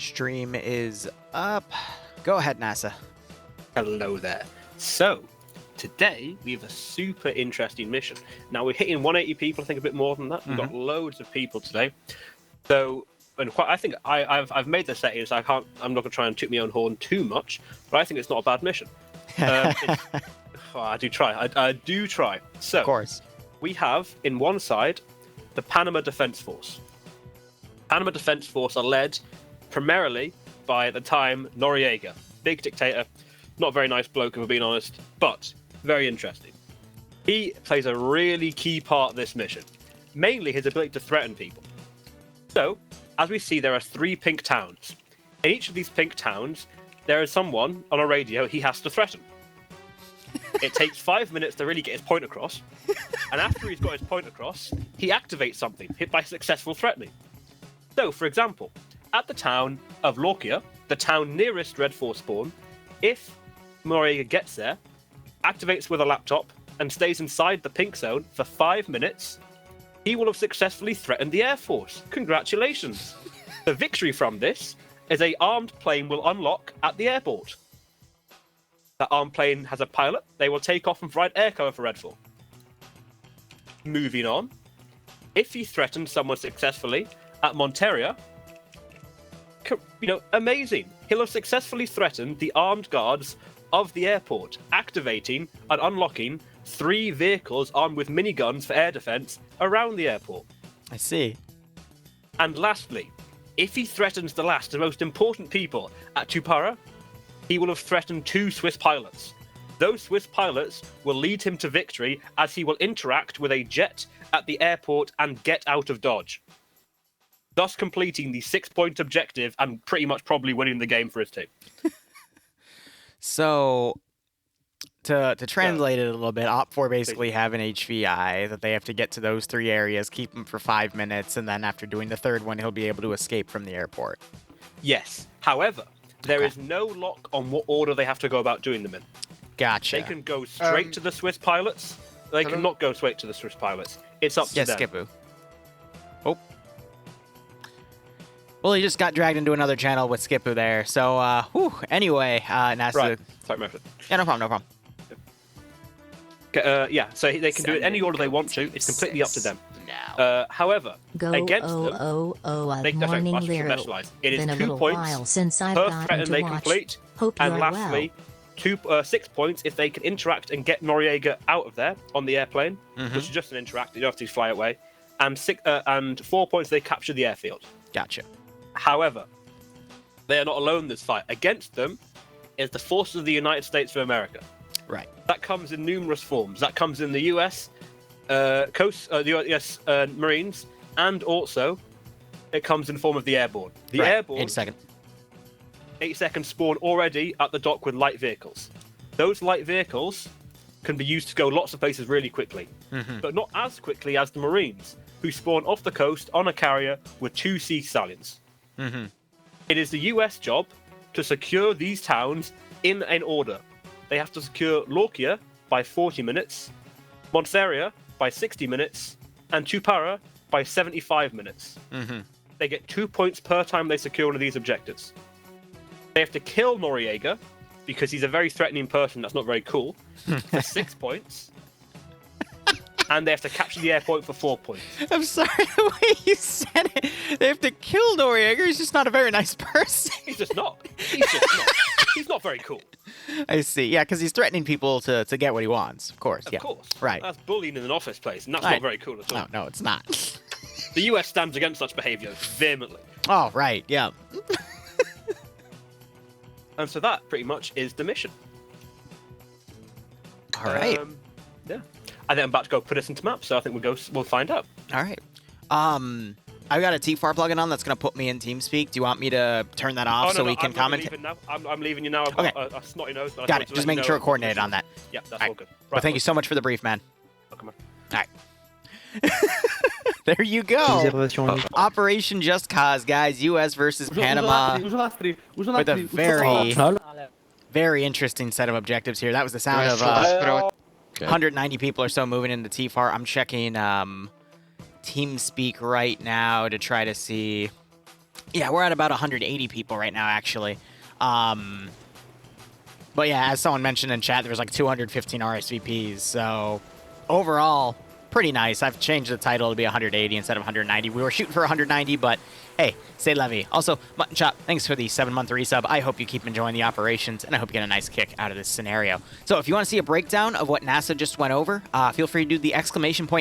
Stream is up. Go ahead, NASA. Hello there. So, today we have a super interesting mission. Now we're hitting 180 people, I think a bit more than that. We've got loads of people today. So, and I think I've made the settings. So I'm not going to try and toot my own horn too much, but I think it's not a bad mission. I do try. I do try. So, Of course. we have in one side the Panama Defense Force. Panama Defense Force are led primarily by, at the time, Noriega. Big dictator. Not a very nice bloke, if we're being honest, but very interesting. He plays a really key part of this mission. Mainly his ability to threaten people. So, as we see, there are 3 pink towns. In each of these pink towns, there is someone on a radio he has to threaten. It takes 5 minutes to really get his point across, and after he's got his point across, he activates something, hit by successful threatening. So, for example, at the town of Lorkia, the town nearest Red Force spawn, if Noriega gets there, activates with a laptop, and stays inside the pink zone for 5 minutes, he will have successfully threatened the Air Force. Congratulations! The victory from this is an armed plane will unlock at the airport. That armed plane has a pilot. They will take off and provide air cover for Redfall. Moving on. If he threatens someone successfully at Monteria, amazing. He'll have successfully threatened the armed guards of the airport, activating and unlocking 3 vehicles armed with miniguns for air defense around the airport. I see. And lastly, if he threatens the last and most important people at Tupara, he will have threatened 2 Swiss pilots. Those Swiss pilots will lead him to victory as he will interact with a jet at the airport and get out of Dodge, thus completing the 6-point objective and pretty much probably winning the game for his team. So, to translate it a little bit, OPFOR basically have an HVI that they have to get to those 3 areas, keep them for 5 minutes, and then after doing the 3rd one, he'll be able to escape from the airport. Yes. However, there is no lock on what order they have to go about doing them in. Gotcha. They can go straight to the Swiss pilots. They cannot go straight to the Swiss pilots. It's up to them. Yes, Skipu. Oh. Well, he just got dragged into another channel with Skipu there. So, anyway, NASA. Right. Sorry, Murphy. Yeah, no problem, no problem. So they can do it any order they want to. It's completely up to them. Now. However, against them, morning Liru. it is Been a 2 little points while since I've per gotten threat to they watch. complete, Hope and you're lastly, 6 points if they can interact and get Noriega out of there on the airplane, which is just an interact. You don't have to fly away, and 4 points if they capture the airfield. Gotcha. However, they are not alone in this fight. Against them is the forces of the United States of America. Right. That comes in numerous forms. That comes in the U.S. The U.S. Marines, and also it comes in the form of the airborne. The airborne. 8 seconds. 8 seconds spawn already at the dock with light vehicles. Those light vehicles can be used to go lots of places really quickly, but not as quickly as the Marines, who spawn off the coast on a carrier with 2 sea stallions. It is the US job to secure these towns in an order. They have to secure Lorkia by 40 minutes, Montseria by 60 minutes, and Tupara by 75 minutes. They get 2 points per time they secure one of these objectives. They have to kill Noriega, because he's a very threatening person that's not very cool, for 6 points. And they have to capture the airport for 4 points. I'm sorry the way you said it. They have to kill Noriega. He's just not a very nice person. He's just not. He's not very cool. I see. Yeah, because he's threatening people to get what he wants. Of course. Of course. Right. That's bullying in an office place, and that's not very cool at all. No, it's not. The US stands against such behaviour vehemently. Oh, right. Yeah. And so that pretty much is the mission. All right. Yeah. I think I'm about to go put us into maps, so I think we'll find out. All right. I've got a TFAR plugin on that's going to put me in TeamSpeak. Do you want me to turn that off so we can comment? I'm leaving you now. I've got a snotty nose. Got it. Just making sure we're coordinated on that. Yeah, that's all good. Right, well, thank you so much for the brief, man. Welcome on. All right. There you go. Operation Just Cause, guys. U.S. versus Panama. With a very interesting set of objectives here. That was the sound of 190 people or so moving into TFAR. I'm checking TeamSpeak right now to try to see Yeah, we're at about 180 people right now, actually. But yeah, as someone mentioned in chat, there was like 215 RSVPs. So overall, pretty nice. I've changed the title to be 180 instead of 190. We were shooting for 190, but hey, c'est la vie. Also, Mutton Chop, thanks for the 7-month resub. I hope you keep enjoying the operations, and I hope you get a nice kick out of this scenario. So if you want to see a breakdown of what NASA just went over, feel free to do the !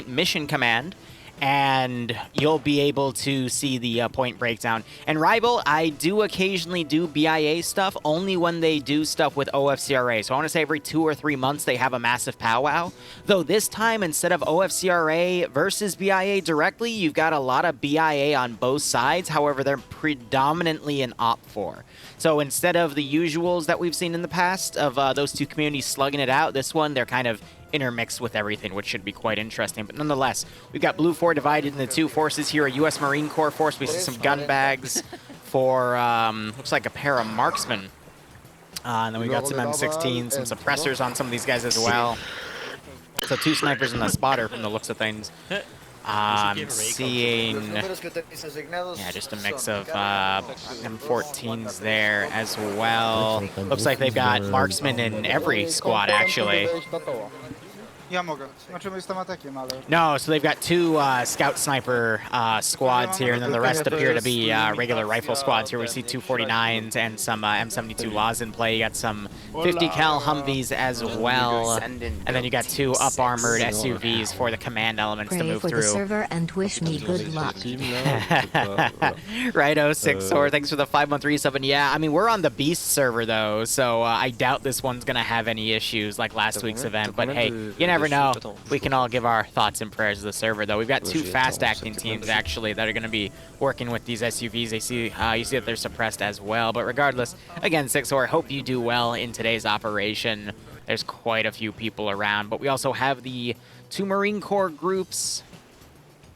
mission command, and you'll be able to see the point breakdown. And Rival, I do occasionally do BIA stuff, only when they do stuff with OFCRA. So I want to say every 2 or 3 months they have a massive powwow. Though this time, instead of OFCRA versus BIA directly, you've got a lot of BIA on both sides. However, they're predominantly in OP4. So instead of the usuals that we've seen in the past of those two communities slugging it out, this one, they're kind of intermixed with everything, which should be quite interesting. But nonetheless, we've got Blue 4 divided into two forces here, a U.S. Marine Corps force. We see some gun bags for, looks like a pair of marksmen. And then we got some M16, some suppressors on some of these guys as well. So 2 snipers and a spotter from the looks of things. I'm seeing, yeah, just a mix of M14s there as well. Looks like they've got marksmen in every squad, actually. No, so they've got 2 scout sniper squads here, and then the rest appear to be regular rifle squads here. We see 249s and some M72 Laws in play. You got some 50 cal Humvees as well, and then you got 2 up-armored SUVs for the command elements to move for through. The server and wish me good luck. Righto, 6-4, thanks for the 5-month resub. And yeah, I mean, we're on the Beast server, though, so I doubt this one's going to have any issues like last week's event. But hey, you never know. We can all give our thoughts and prayers to the server, though. We've got 2 fast-acting teams, actually, that are going to be working with these SUVs. They see, you see that they're suppressed as well. But regardless, again, 6-4, hope you do well in today's operation. There's quite a few people around. But we also have the 2 Marine Corps groups.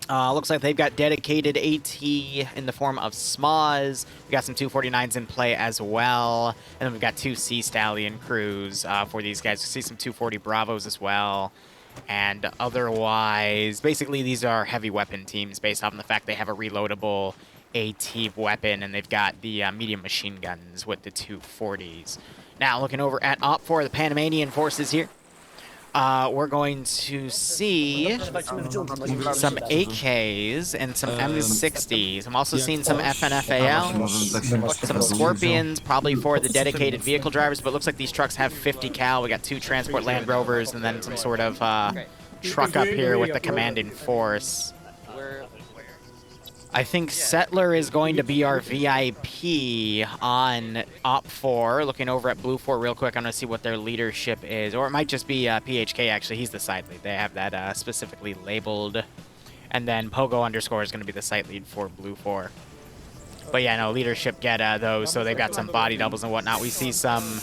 Looks like they've got dedicated AT in the form of SMAs. We got some 249s in play as well. And then we've got 2 Sea Stallion crews for these guys. We see some 240 Bravos as well. And otherwise, basically these are heavy weapon teams based off the fact they have a reloadable AT weapon, and they've got the medium machine guns with the 240s. Now, looking over at OP4, the Panamanian forces here. We're going to see some AKs and some M60s. I'm also seeing some FNFALs, some Scorpions, probably for the dedicated vehicle drivers, but it looks like these trucks have 50 cal. We got 2 transport Land Rovers and then some sort of truck up here with the commanding force. I think Settler is going to be our VIP on OP4. Looking over at Blue 4 real quick, I'm going to see what their leadership is. Or it might just be PHK, actually. He's the side lead. They have that specifically labeled. And then Pogo underscore is going to be the site lead for Blue 4. But yeah, no, leadership get those. So they've got some body doubles and whatnot. We see some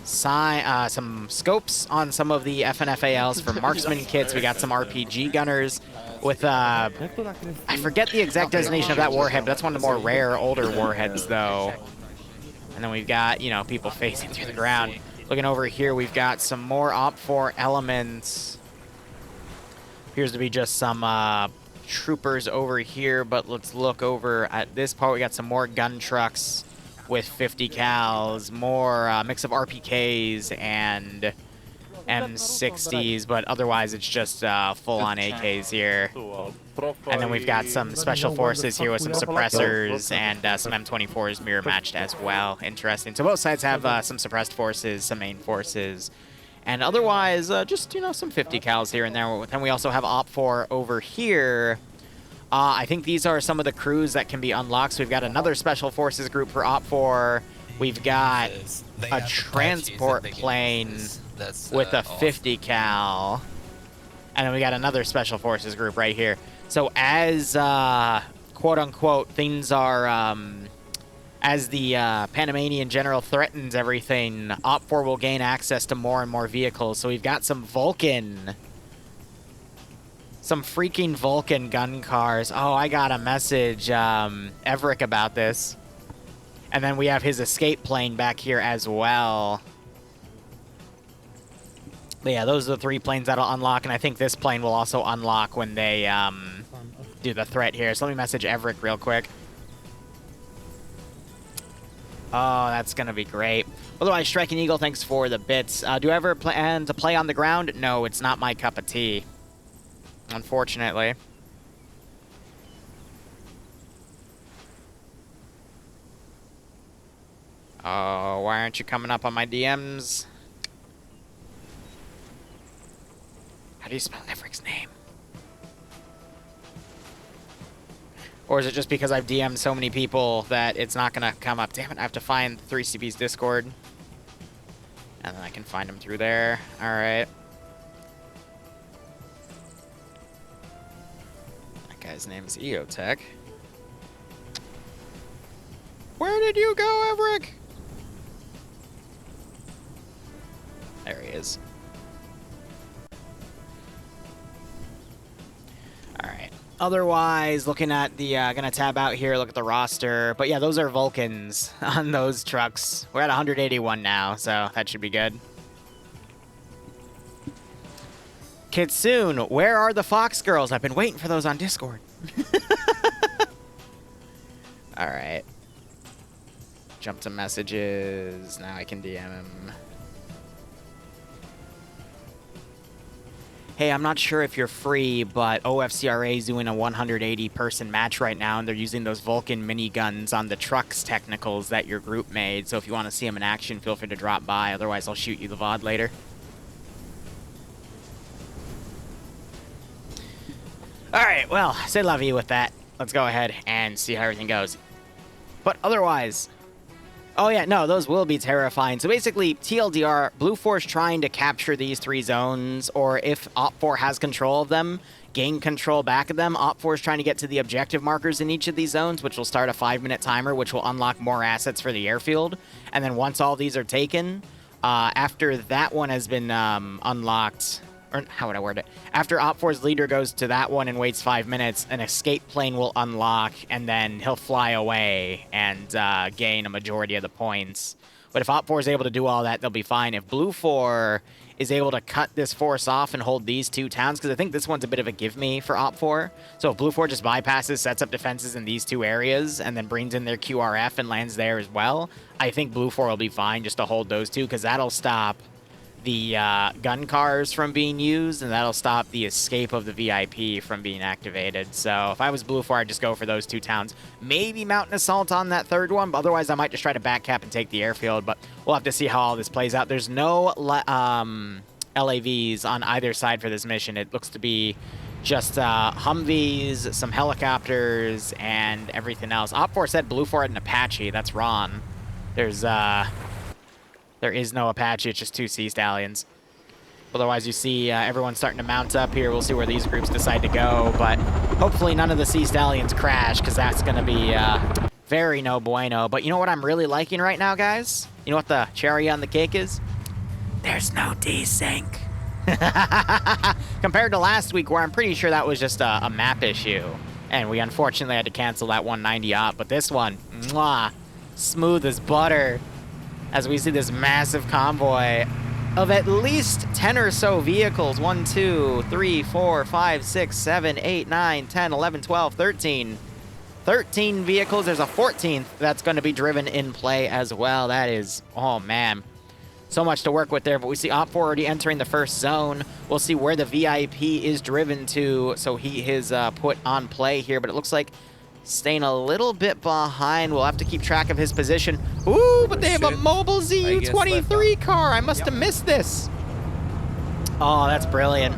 scopes on some of the FNFALs for marksman kits. We got some RPG gunners with, I forget the exact designation of that warhead, but that's one of the more rare, older warheads, though. And then we've got, you know, people facing through the ground. Looking over here, we've got some more OP4 elements. Appears to be just some troopers over here, but let's look over at this part. We got some more gun trucks with 50 cals, more mix of RPKs and M60s, but otherwise it's just full-on AKs here. And then we've got some special forces here with some suppressors and some M24s mirror matched as well. Interesting. So both sides have some suppressed forces, some main forces, and otherwise just, you know, some 50 cals here and there. Then we also have OP4 over here. I think these are some of the crews that can be unlocked. So we've got another special forces group for OP4. We've got a transport plane with a 50 cal. And then we got another special forces group right here. So as, quote-unquote, things are, as the Panamanian general threatens everything, OP4 will gain access to more and more vehicles. So we've got some Vulcan, some freaking Vulcan gun cars. Oh, I got a message, Everick, about this. And then we have his escape plane back here as well. But yeah, those are the 3 planes that'll unlock, and I think this plane will also unlock when they do the threat here. So let me message Everick real quick. Oh, that's going to be great. Otherwise, Striking Eagle, thanks for the bits. Do you ever plan to play on the ground? No, it's not my cup of tea. Unfortunately. Oh, why aren't you coming up on my DMs? How do you spell Everett's name? Or is it just because I've DM'd so many people that it's not going to come up? Damn it, I have to find 3CB's Discord. And then I can find him through there. Alright. That guy's name is Eotech. Where did you go, Everett? There he is. Alright. Otherwise, looking at the, gonna tab out here, look at the roster. But yeah, those are Vulcans on those trucks. We're at 181 now, so that should be good. Kitsune, where are the Fox girls? I've been waiting for those on Discord. Alright. Jump to messages. Now I can DM him. Hey, I'm not sure if you're free, but OFCRA is doing a 180-person match right now, and they're using those Vulcan miniguns on the trucks technicals that your group made. So if you want to see them in action, feel free to drop by. Otherwise, I'll shoot you the VOD later. All right, well, c'est la vie with that. Let's go ahead and see how everything goes. But otherwise... Oh yeah, no, those will be terrifying. So basically, TLDR, Blue Force trying to capture these 3 zones, or if OPFOR has control of them, gain control back of them. OPFOR is trying to get to the objective markers in each of these zones, which will start a 5-minute timer, which will unlock more assets for the airfield. And then once all these are taken, after that one has been unlocked... Or how would I word it? After OPFOR's leader goes to that one and waits 5 minutes, an escape plane will unlock, and then he'll fly away and gain a majority of the points. But if OPFOR is able to do all that, they'll be fine. If Blue 4 is able to cut this force off and hold these 2 towns, because I think this one's a bit of a give-me for OPFOR. So if Blue 4 just bypasses, sets up defenses in these 2 areas, and then brings in their QRF and lands there as well, I think Blue 4 will be fine just to hold those 2, because that'll stop the gun cars from being used, and that'll stop the escape of the VIP from being activated. So if I was Blue 4, I'd just go for those 2 towns. Maybe mount an assault on that 3rd one, but otherwise I might just try to back cap and take the airfield, but we'll have to see how all this plays out. There's no LAVs on either side for this mission. It looks to be just Humvees, some helicopters, and everything else. OPFOR said Blue 4 had an Apache. That's wrong. There is no Apache, it's just 2 Sea Stallions. Otherwise, you see everyone starting to mount up here. We'll see where these groups decide to go, but hopefully none of the Sea Stallions crash, because that's going to be very no bueno. But you know what I'm really liking right now, guys? You know what the cherry on the cake is? There's no desync. Compared to last week, where I'm pretty sure that was just a map issue, and we unfortunately had to cancel that 190 op, but this one, mwah, smooth as butter. As we see this massive convoy of at least 10 or so vehicles. 1, 2, 3, 4, 5, 6, 7, 8, 9, 10, 11, 12, 13. 13 vehicles. There's a 14th that's going to be driven in play as well. That is, oh man, so much to work with there. But we see OPFOR already entering the first zone. We'll see where the VIP is driven to. So he is put on play here. But it looks like staying a little bit behind. We'll have to keep track of his position. Ooh, but they have a mobile ZU-23 car. I must have missed this. Oh, that's brilliant.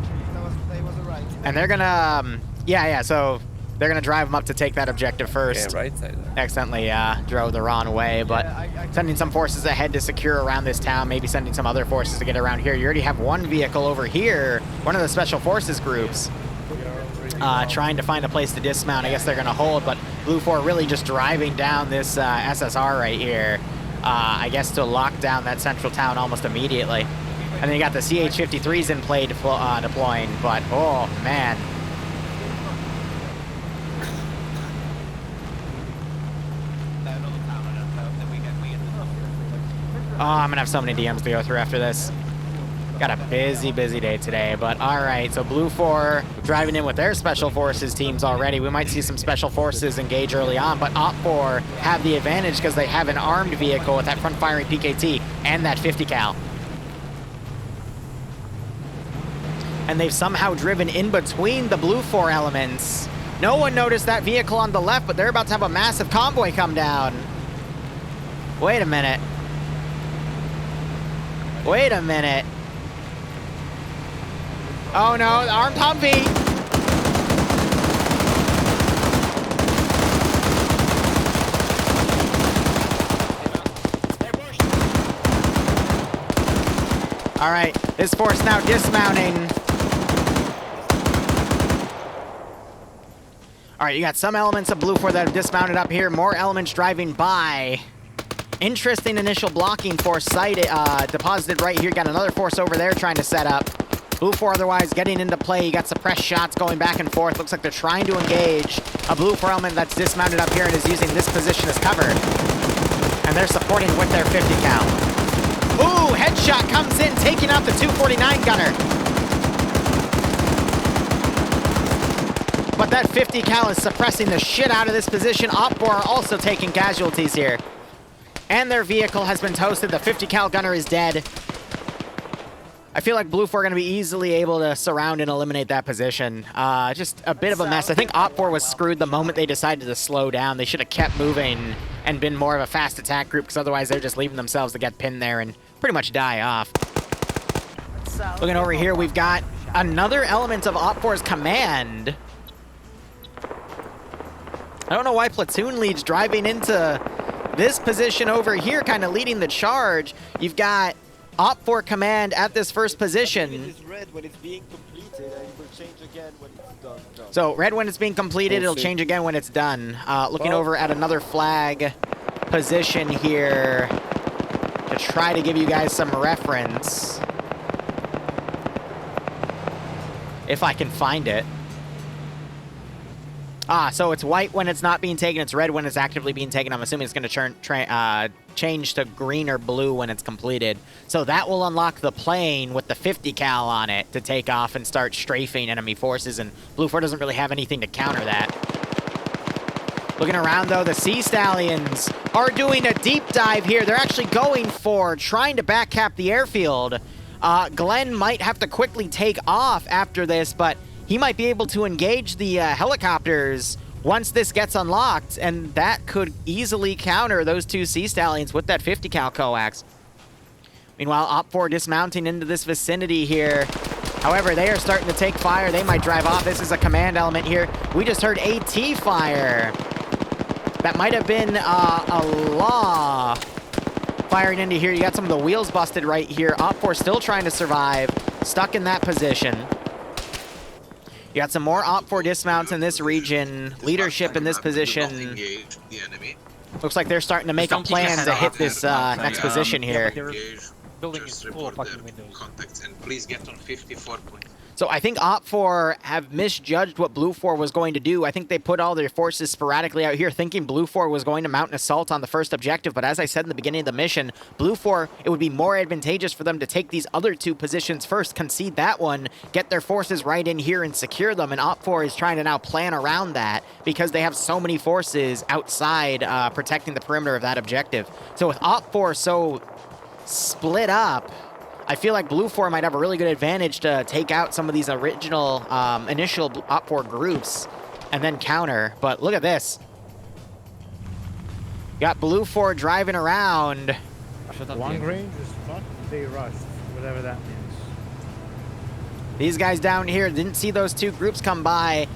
And they're gonna, yeah, so they're gonna drive them up to take that objective first. Okay, right side. Accidentally drove the wrong way, but sending some forces ahead to secure around this town, maybe sending some other forces to get around here. You already have one vehicle over here, one of the special forces groups. Trying to find a place to dismount. I guess they're going to hold, but Blue 4 really just driving down this SSR right here, I guess to lock down that central town almost immediately. And then you got the CH-53s in play deploying, but oh man. Oh, I'm going to have so many DMs to go through after this. Got a busy day today, but all right. So Blue 4 driving in with their special forces teams already. We might see some special forces engage early on, but Op 4 have the advantage because they have an armed vehicle with that front-firing PKT and that 50 cal. And they've somehow driven in between the Blue 4 elements. No one noticed that vehicle on the left, but they're about to have a massive convoy come down. Wait a minute. Wait a minute. Oh no, the armed Humvee. All right, this force now dismounting. All right, you got some elements of Blue 4 that have dismounted up here. More elements driving by. Interesting initial blocking force sighted, deposited right here. Got another force over there trying to set up. Blue 4 otherwise getting into play. You got suppressed shots going back and forth. Looks like they're trying to engage a Blue 4 element that's dismounted up here and is using this position as cover. And they're supporting with their 50 cal. Ooh, headshot comes in, taking out the 249 gunner. But that 50 cal is suppressing the shit out of this position. Op 4 are also taking casualties here. And their vehicle has been toasted. The 50 cal gunner is dead. I feel like Blue 4 are going to be easily able to surround and eliminate that position. Just a bit of a mess. I think Op 4 was screwed the moment they decided to slow down. They should have kept moving and been more of a fast attack group, because otherwise they're just leaving themselves to get pinned there and pretty much die off. Looking over here, we've got another element of Op 4's command. I don't know why platoon lead's driving into this position over here, kind of leading the charge. You've got Op 4 command at this first position. It is red when it's being completed, and it will change again when it's done. So red when it's being completed, it'll change again when it's done. Looking over at another flag position here to try to give you guys some reference. If I can find it. So it's white when it's not being taken, it's red when it's actively being taken. I'm assuming it's going to change to green or blue when it's completed. So that will unlock the plane with the 50 cal on it to take off and start strafing enemy forces, and Blue 4 doesn't really have anything to counter that. Looking around, though, the Sea Stallions are doing a deep dive here. They're actually going for trying to backcap the airfield. Glenn might have to quickly take off after this, but he might be able to engage the helicopters once this gets unlocked, and that could easily counter those two Sea Stallions with that 50 cal coax. Meanwhile, Op 4 dismounting into this vicinity here. However, they are starting to take fire. They might drive off. This is a command element here. We just heard AT fire. That might have been a law firing into here. You got some of the wheels busted right here. Op 4 still trying to survive, stuck in that position. You got some more Op 4 dismounts in this region. Leadership in this position. Looks like they're starting to make a plan to hit this next position here. Building is full of fucking windows. Contacts and please get on 54 points. So I think Op 4 have misjudged what Blue 4 was going to do. I think they put all their forces sporadically out here thinking Blue 4 was going to mount an assault on the first objective. But as I said in the beginning of the mission, Blue 4, it would be more advantageous for them to take these other two positions first, concede that one, get their forces right in here and secure them. And Op 4 is trying to now plan around that because they have so many forces outside protecting the perimeter of that objective. So with Op 4 so split up, I feel like Blue 4 might have a really good advantage to take out some of these original initial Op 4 groups and then counter. But look at this. Got Blue 4 driving around. Long range is fuck, they rushed, whatever that means. These guys down here didn't see those two groups come by.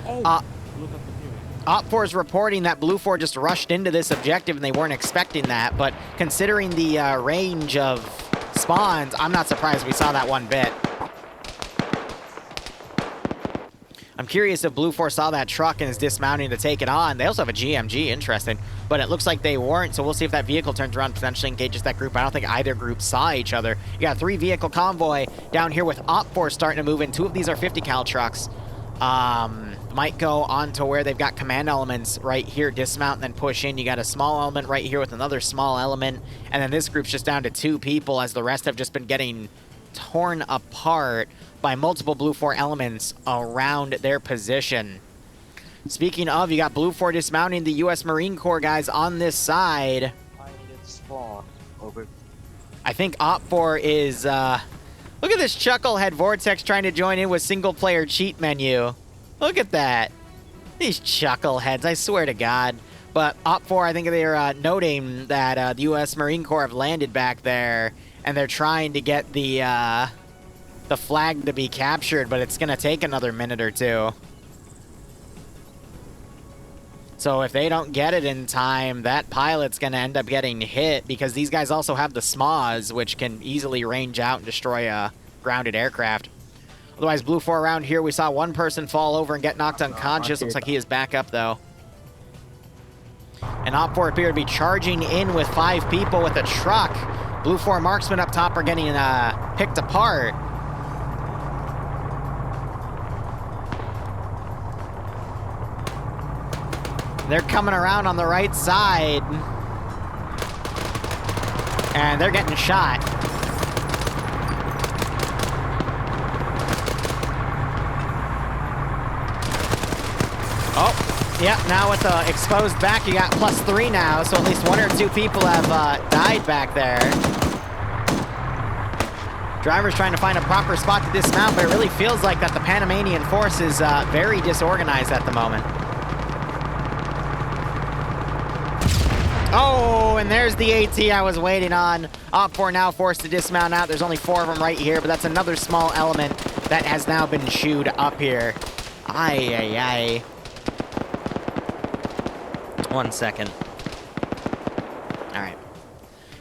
Op 4 is reporting that Blue 4 just rushed into this objective and they weren't expecting that. But considering the range of spawns, I'm not surprised we saw that one bit. I'm curious if Blue 4 saw that truck and is dismounting to take it on. They also have a GMG, interesting. But it looks like they weren't, so we'll see if that vehicle turns around and potentially engages that group. I don't think either group saw each other. You got a 3-vehicle convoy down here with Op 4 starting to move in. 2 of these are 50 cal trucks. Might go on to where they've got command elements right here, dismount and then push in. You got a small element right here with another small element. And then this group's just down to 2 people as the rest have just been getting torn apart by multiple Blue 4 elements around their position. Speaking of, you got Blue 4 dismounting the U.S. Marine Corps guys on this side. I think Op4 is, look at this Chucklehead Vortex trying to join in with single-player cheat menu. Look at that. These Chuckleheads, I swear to God. But Op4, I think they're noting that the U.S. Marine Corps have landed back there, and they're trying to get the flag to be captured, but it's going to take another minute or two. So if they don't get it in time, that pilot's going to end up getting hit, because these guys also have the SMAs, which can easily range out and destroy a grounded aircraft. Otherwise, Blue 4 around here, we saw one person fall over and get knocked unconscious. Looks like he is back up, though. And Op4 appear to be charging in with 5 people with a truck. Blue 4 marksmen up top are getting picked apart. They're coming around on the right side. And they're getting shot. Oh, yep, now with the exposed back, you got +3 now, so at least 1 or 2 people have died back there. Driver's trying to find a proper spot to dismount, but it really feels like that the Panamanian force is very disorganized at the moment. Oh, and there's the AT I was waiting on. Op4 now forced to dismount out. There's only 4 of them right here, but that's another small element that has now been chewed up here. Ay, ay, ay. 1 second. All right.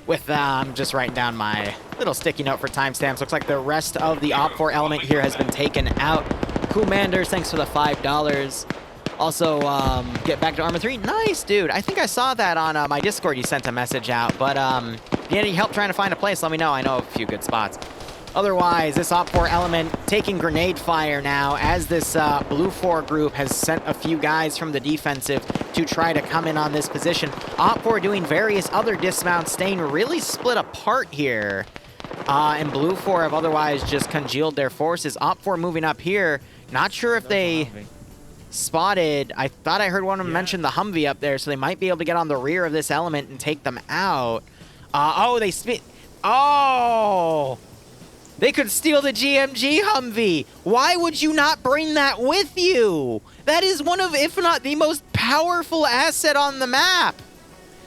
With, I'm just writing down my little sticky note for timestamps. Looks like the rest of the Op4 element here has been taken out. Coolmanders, thanks for the $5. Also, get back to Armor 3. Nice, dude. I think I saw that on my Discord. You sent a message out. But if you need any help trying to find a place, let me know. I know a few good spots. Otherwise, this Op4 element taking grenade fire now as this Blue 4 group has sent a few guys from the defensive to try to come in on this position. Op4 doing various other dismounts, staying really split apart here. And Blue 4 have otherwise just congealed their forces. Op4 moving up here. Not sure if they spotted, I thought I heard one of them mention the Humvee up there, so they might be able to get on the rear of this element and take them out. Oh, they oh! They could steal the GMG Humvee. Why would you not bring that with you? That is one of, if not the most powerful asset on the map.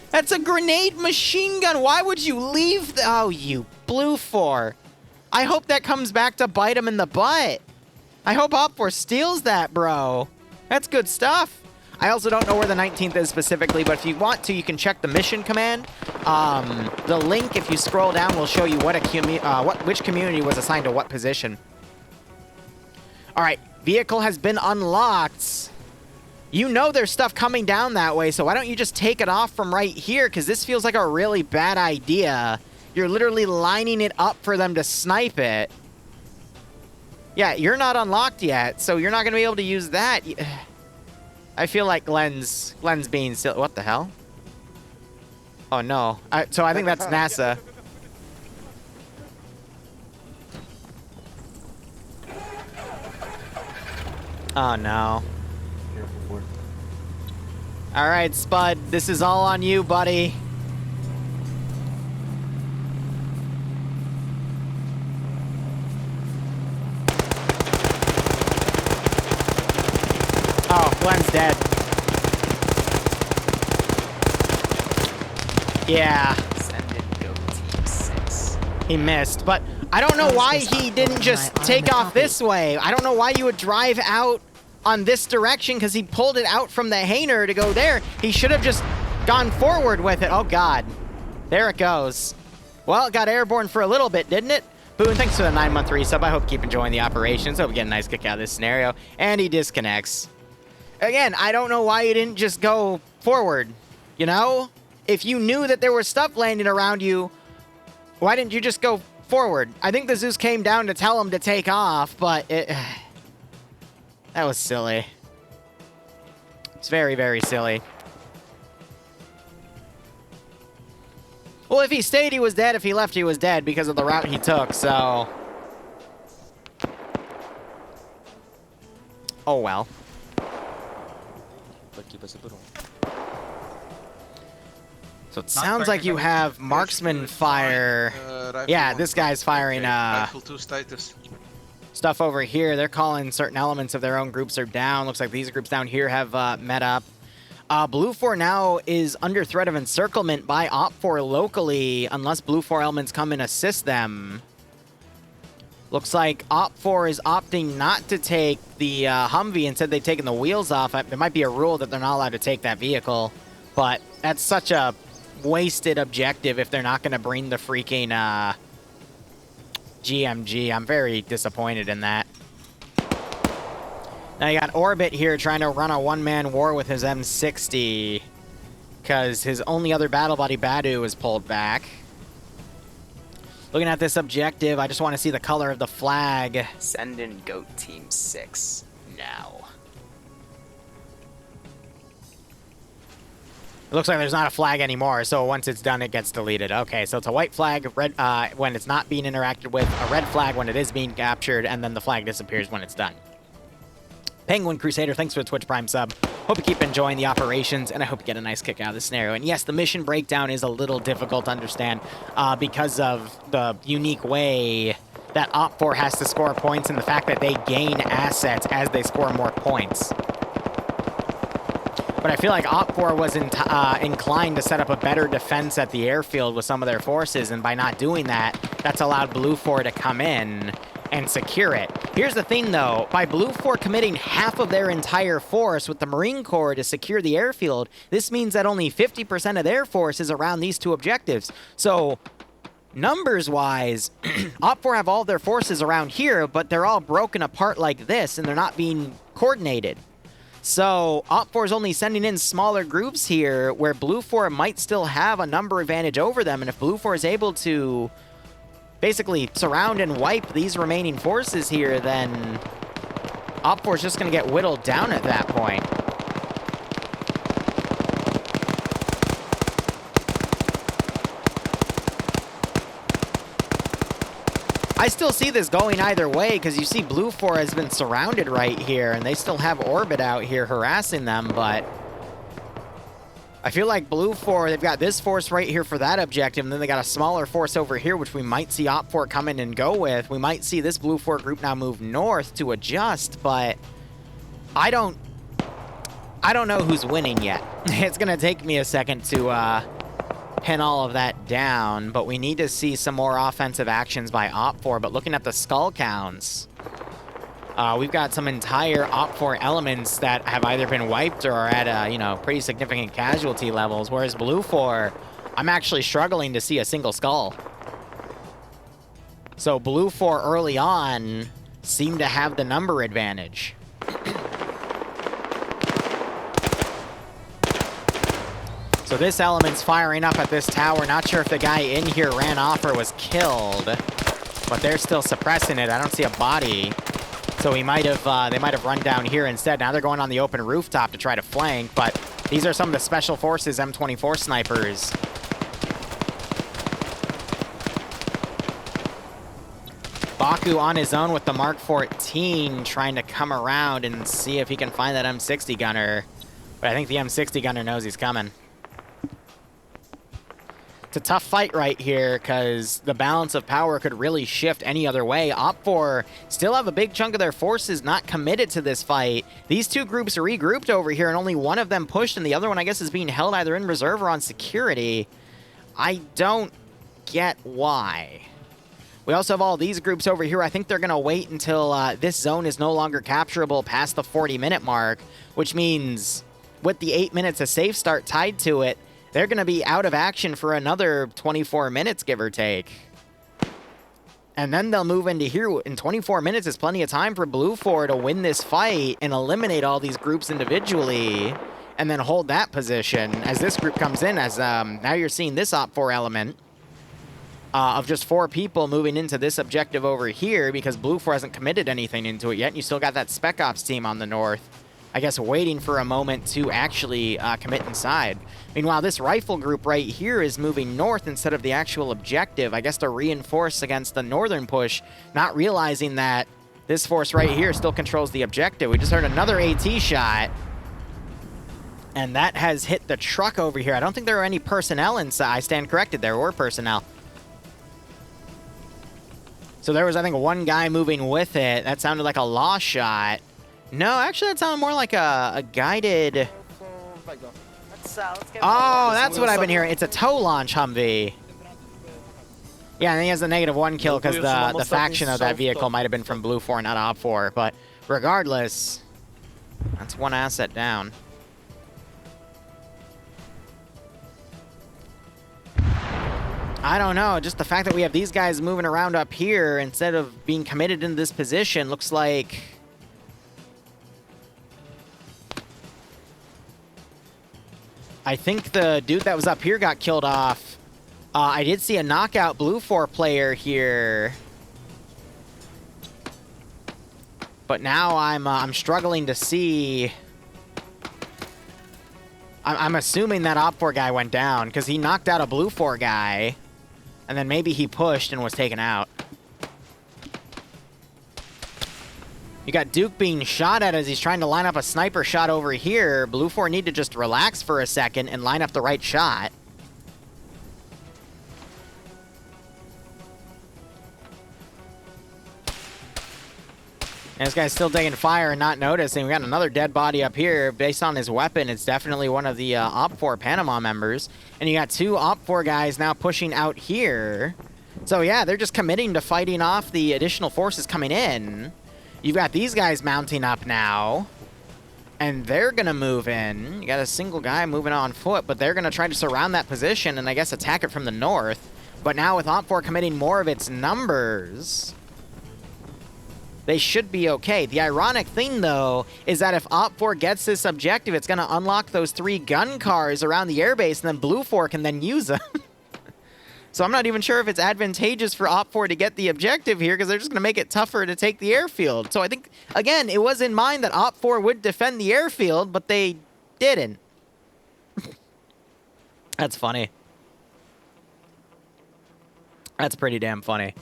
That's a grenade machine gun. Why would you leave oh, you Blue 4. I hope that comes back to bite him in the butt. I hope Op4 steals that, bro. That's good stuff. I also don't know where the 19th is specifically, but if you want to, you can check the mission command. The link, if you scroll down, will show you what which community was assigned to what position. All right, vehicle has been unlocked. You know there's stuff coming down that way, so why don't you just take it off from right here? Because this feels like a really bad idea. You're literally lining it up for them to snipe it. Yeah, you're not unlocked yet, so you're not going to be able to use that. I feel like Glenn's being silly. What the hell? Oh, no. So I think that's NASA. Oh, no. All right, Spud. This is all on you, buddy. Oh, Glenn's dead. Yeah. Send it, go team 6. He missed, but I don't know why he didn't just take off this way. I don't know why you would drive out on this direction, because he pulled it out from the hangar to go there. He should have just gone forward with it. Oh, God. There it goes. Well, it got airborne for a little bit, didn't it? Boone, thanks for the 9-month resub. I hope you keep enjoying the operations. Hope you get a nice kick out of this scenario. And he disconnects. Again, I don't know why you didn't just go forward, you know? If you knew that there was stuff landing around you, why didn't you just go forward? I think the Zeus came down to tell him to take off, but that was silly. It's very, very silly. Well, if he stayed, he was dead. If he left, he was dead because of the route he took, so Oh well. So it sounds like you have marksman fire. Yeah, this guy's firing Rifle 2 status. stuff over here. They're calling certain elements of their own groups are down. Looks like these groups down here have met up. Blue 4 now is under threat of encirclement by Op4 locally, unless Blue 4 elements come and assist them. Looks like Op4 is opting not to take the Humvee. Instead, they've taken the wheels off. There might be a rule that they're not allowed to take that vehicle, but that's such a wasted objective if they're not going to bring the freaking GMG. I'm very disappointed in that. Now you got Orbit here trying to run a one-man war with his M60 because his only other battle buddy, Badu, is pulled back. Looking at this objective, I just want to see the color of the flag. Send in Goat Team 6 now. It looks like there's not a flag anymore, so once it's done, it gets deleted. Okay, so it's a white flag red when it's not being interacted with, a red flag when it is being captured, and then the flag disappears when it's done. Penguin Crusader, thanks for the Twitch Prime sub. Hope you keep enjoying the operations, and I hope you get a nice kick out of this scenario. And yes, the mission breakdown is a little difficult to understand because of the unique way that Op4 has to score points and the fact that they gain assets as they score more points. But I feel like Op4 was inclined to set up a better defense at the airfield with some of their forces, and by not doing that, that's allowed Blue 4 to come in and secure it. Here's the thing, though. By Blue 4 committing half of their entire force with the Marine Corps to secure the airfield, this means that only 50% of their force is around these two objectives. So, numbers-wise, Op4 have all their forces around here, but they're all broken apart like this, and they're not being coordinated. So, Op4 is only sending in smaller groups here, where Blue 4 might still have a number advantage over them, and if Blue 4 is able to basically surround and wipe these remaining forces here, then Op4 is just going to get whittled down at that point. I still see this going either way, because you see Blue 4 has been surrounded right here, and they still have Orbit out here harassing them, but I feel like Blue 4, they've got this force right here for that objective, and then they got a smaller force over here, which we might see Op4 come in and go with. We might see this Blue 4 group now move north to adjust, but I don't know who's winning yet. It's going to take me a second to pin all of that down, but we need to see some more offensive actions by Op4. But looking at the skull counts, we've got some entire Op4 elements that have either been wiped or are at, you know, pretty significant casualty levels, whereas Blue 4, I'm actually struggling to see a single skull. So Blue 4 early on seemed to have the number advantage. So this element's firing up at this tower. Not sure if the guy in here ran off or was killed, but they're still suppressing it. I don't see a body. So he might have, they might have run down here instead. Now they're going on the open rooftop to try to flank, but these are some of the Special Forces M24 snipers. Baku on his own with the Mark 14, trying to come around and see if he can find that M60 gunner. But I think the M60 gunner knows he's coming. It's a tough fight right here because the balance of power could really shift any other way. Op4 still have a big chunk of their forces not committed to this fight. These two groups are regrouped over here, and only one of them pushed, and the other one, I guess, is being held either in reserve or on security. I don't get why. We also have all these groups over here. I think they're going to wait until this zone is no longer capturable past the 40-minute mark, which means with the 8 minutes of safe start tied to it, they're going to be out of action for another 24 minutes, give or take. And then they'll move into here. In 24 minutes is plenty of time for Blue 4 to win this fight and eliminate all these groups individually and then hold that position as this group comes in. As now you're seeing this Op4 element of just 4 people moving into this objective over here because Blue 4 hasn't committed anything into it yet. And you still got that Spec Ops team on the north, I guess, waiting for a moment to actually commit inside. Meanwhile, this rifle group right here is moving north instead of the actual objective, I guess, to reinforce against the northern push, not realizing that This force right here still controls the objective. We just heard another AT shot. And that has hit the truck over here. I don't think there were any personnel inside. I stand corrected. There were personnel. So there was, I think, one guy moving with it. That sounded like a law shot. No, actually, that sounded more like a guided... Oh, that's what I've been hearing. It's a tow launch Humvee. Yeah, and he has a -1 kill because the faction of that vehicle might have been from Blue 4, not Op 4. But regardless, that's one asset down. I don't know, just the fact that we have these guys moving around up here instead of being committed in this position looks like... I think the dude that was up here got killed off. I did see a knockout Blue 4 player here. But now I'm struggling to see... I'm assuming that Op 4 guy went down, because he knocked out a Blue 4 guy, and then maybe he pushed and was taken out. You got Duke being shot at as he's trying to line up a sniper shot over here. Blue 4 need to just relax for a second and line up the right shot. And this guy's still taking fire and not noticing. We got another dead body up here. Based on his weapon, it's definitely one of the OP4 Panama members. And you got two OP4 guys now pushing out here. So yeah, they're just committing to fighting off the additional forces coming in. You've got these guys mounting up now. And they're going to move in. You got a single guy moving on foot, but they're going to try to surround that position and I guess attack it from the north. But now with OP4 committing more of its numbers... they should be okay. The ironic thing, though, is that if Op 4 gets this objective, it's going to unlock those 3 gun cars around the airbase, and then Blue 4 can then use them. So I'm not even sure if it's advantageous for Op 4 to get the objective here, because they're just going to make it tougher to take the airfield. So I think, again, it was in mind that Op 4 would defend the airfield, but they didn't. That's funny. That's pretty damn funny.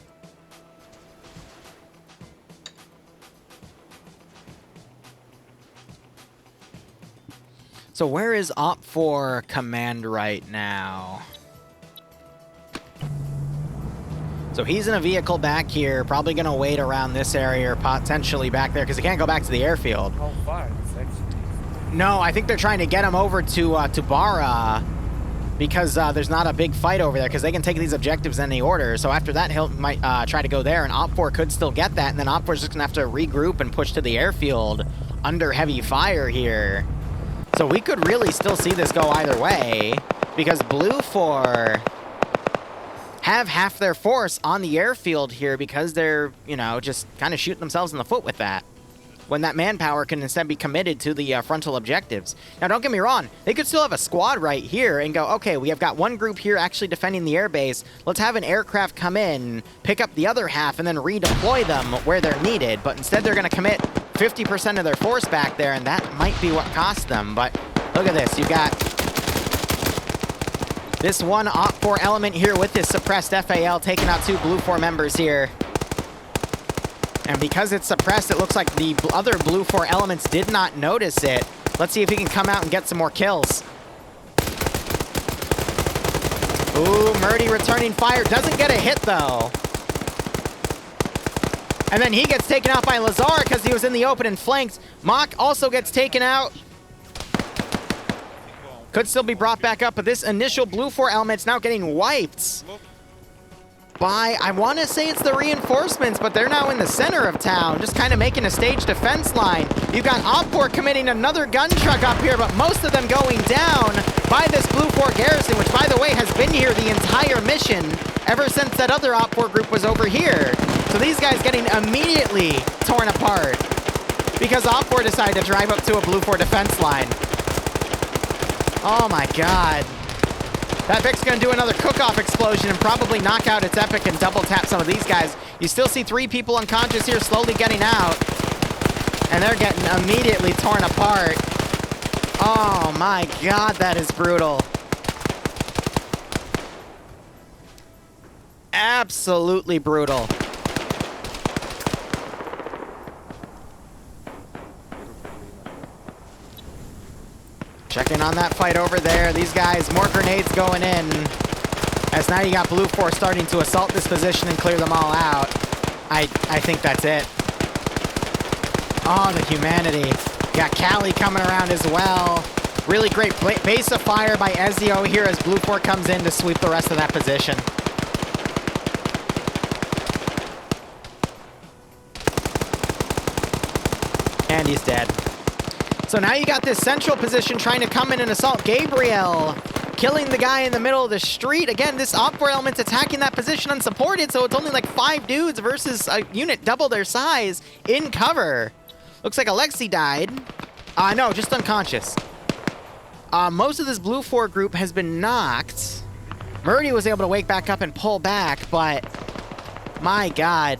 So where is Op 4 command right now? So he's in a vehicle back here, probably going to wait around this area or potentially back there because he can't go back to the airfield. How far? It's actually... No, I think they're trying to get him over to Barra because there's not a big fight over there because they can take these objectives in any order. So after that, he might try to go there, and Op 4 could still get that, and then Op 4 is just going to have to regroup and push to the airfield under heavy fire here. So we could really still see this go either way, because Blue 4 have half their force on the airfield here because they're, you know, just kind of shooting themselves in the foot with that, when that manpower can instead be committed to the frontal objectives. Now, don't get me wrong, they could still have a squad right here and go, okay, we have got one group here actually defending the airbase. Let's have an aircraft come in, pick up the other half, and then redeploy them where they're needed. But instead, they're going to commit 50% of their force back there, and that might be what cost them. But look at this. You've got this one Op 4 element here with this suppressed FAL taking out 2 Blue 4 members here. And because it's suppressed, it looks like the other Blue 4 elements did not notice it. Let's see if he can come out and get some more kills. Ooh, Murdy returning fire. Doesn't get a hit, though. And then he gets taken out by Lazar because he was in the open and flanked. Mock also gets taken out. Could still be brought back up, but this initial Blue 4 element's now getting wiped by, I want to say it's the reinforcements, but they're now in the center of town, just kind of making a stage defense line. You've got Op 4 committing another gun truck up here, but most of them going down by this Blue 4 garrison, which, by the way, has been here the entire mission ever since that other Op 4 group was over here. So these guys getting immediately torn apart because Op 4 decided to drive up to a Blue 4 defense line. Oh my god. That Vic's going to do another cook-off explosion and probably knock out its Epic and double tap some of these guys. You still see 3 people unconscious here slowly getting out. And they're getting immediately torn apart. Oh my god, that is brutal. Absolutely brutal. Checking on that fight over there. These guys, more grenades going in. As now you got Blue 4 starting to assault this position and clear them all out. I think that's it. Oh, the humanity. Got Callie coming around as well. Really great base of fire by Ezio here as Blue 4 comes in to sweep the rest of that position. And he's dead. So now you got this central position trying to come in and assault Gabriel, killing the guy in the middle of the street. Again, this OFCRA element's attacking that position unsupported, so it's only like 5 dudes versus a unit double their size in cover. Looks like Alexi died. No, just unconscious. Most of this Blue 4 group has been knocked. Murdy was able to wake back up and pull back, but my God.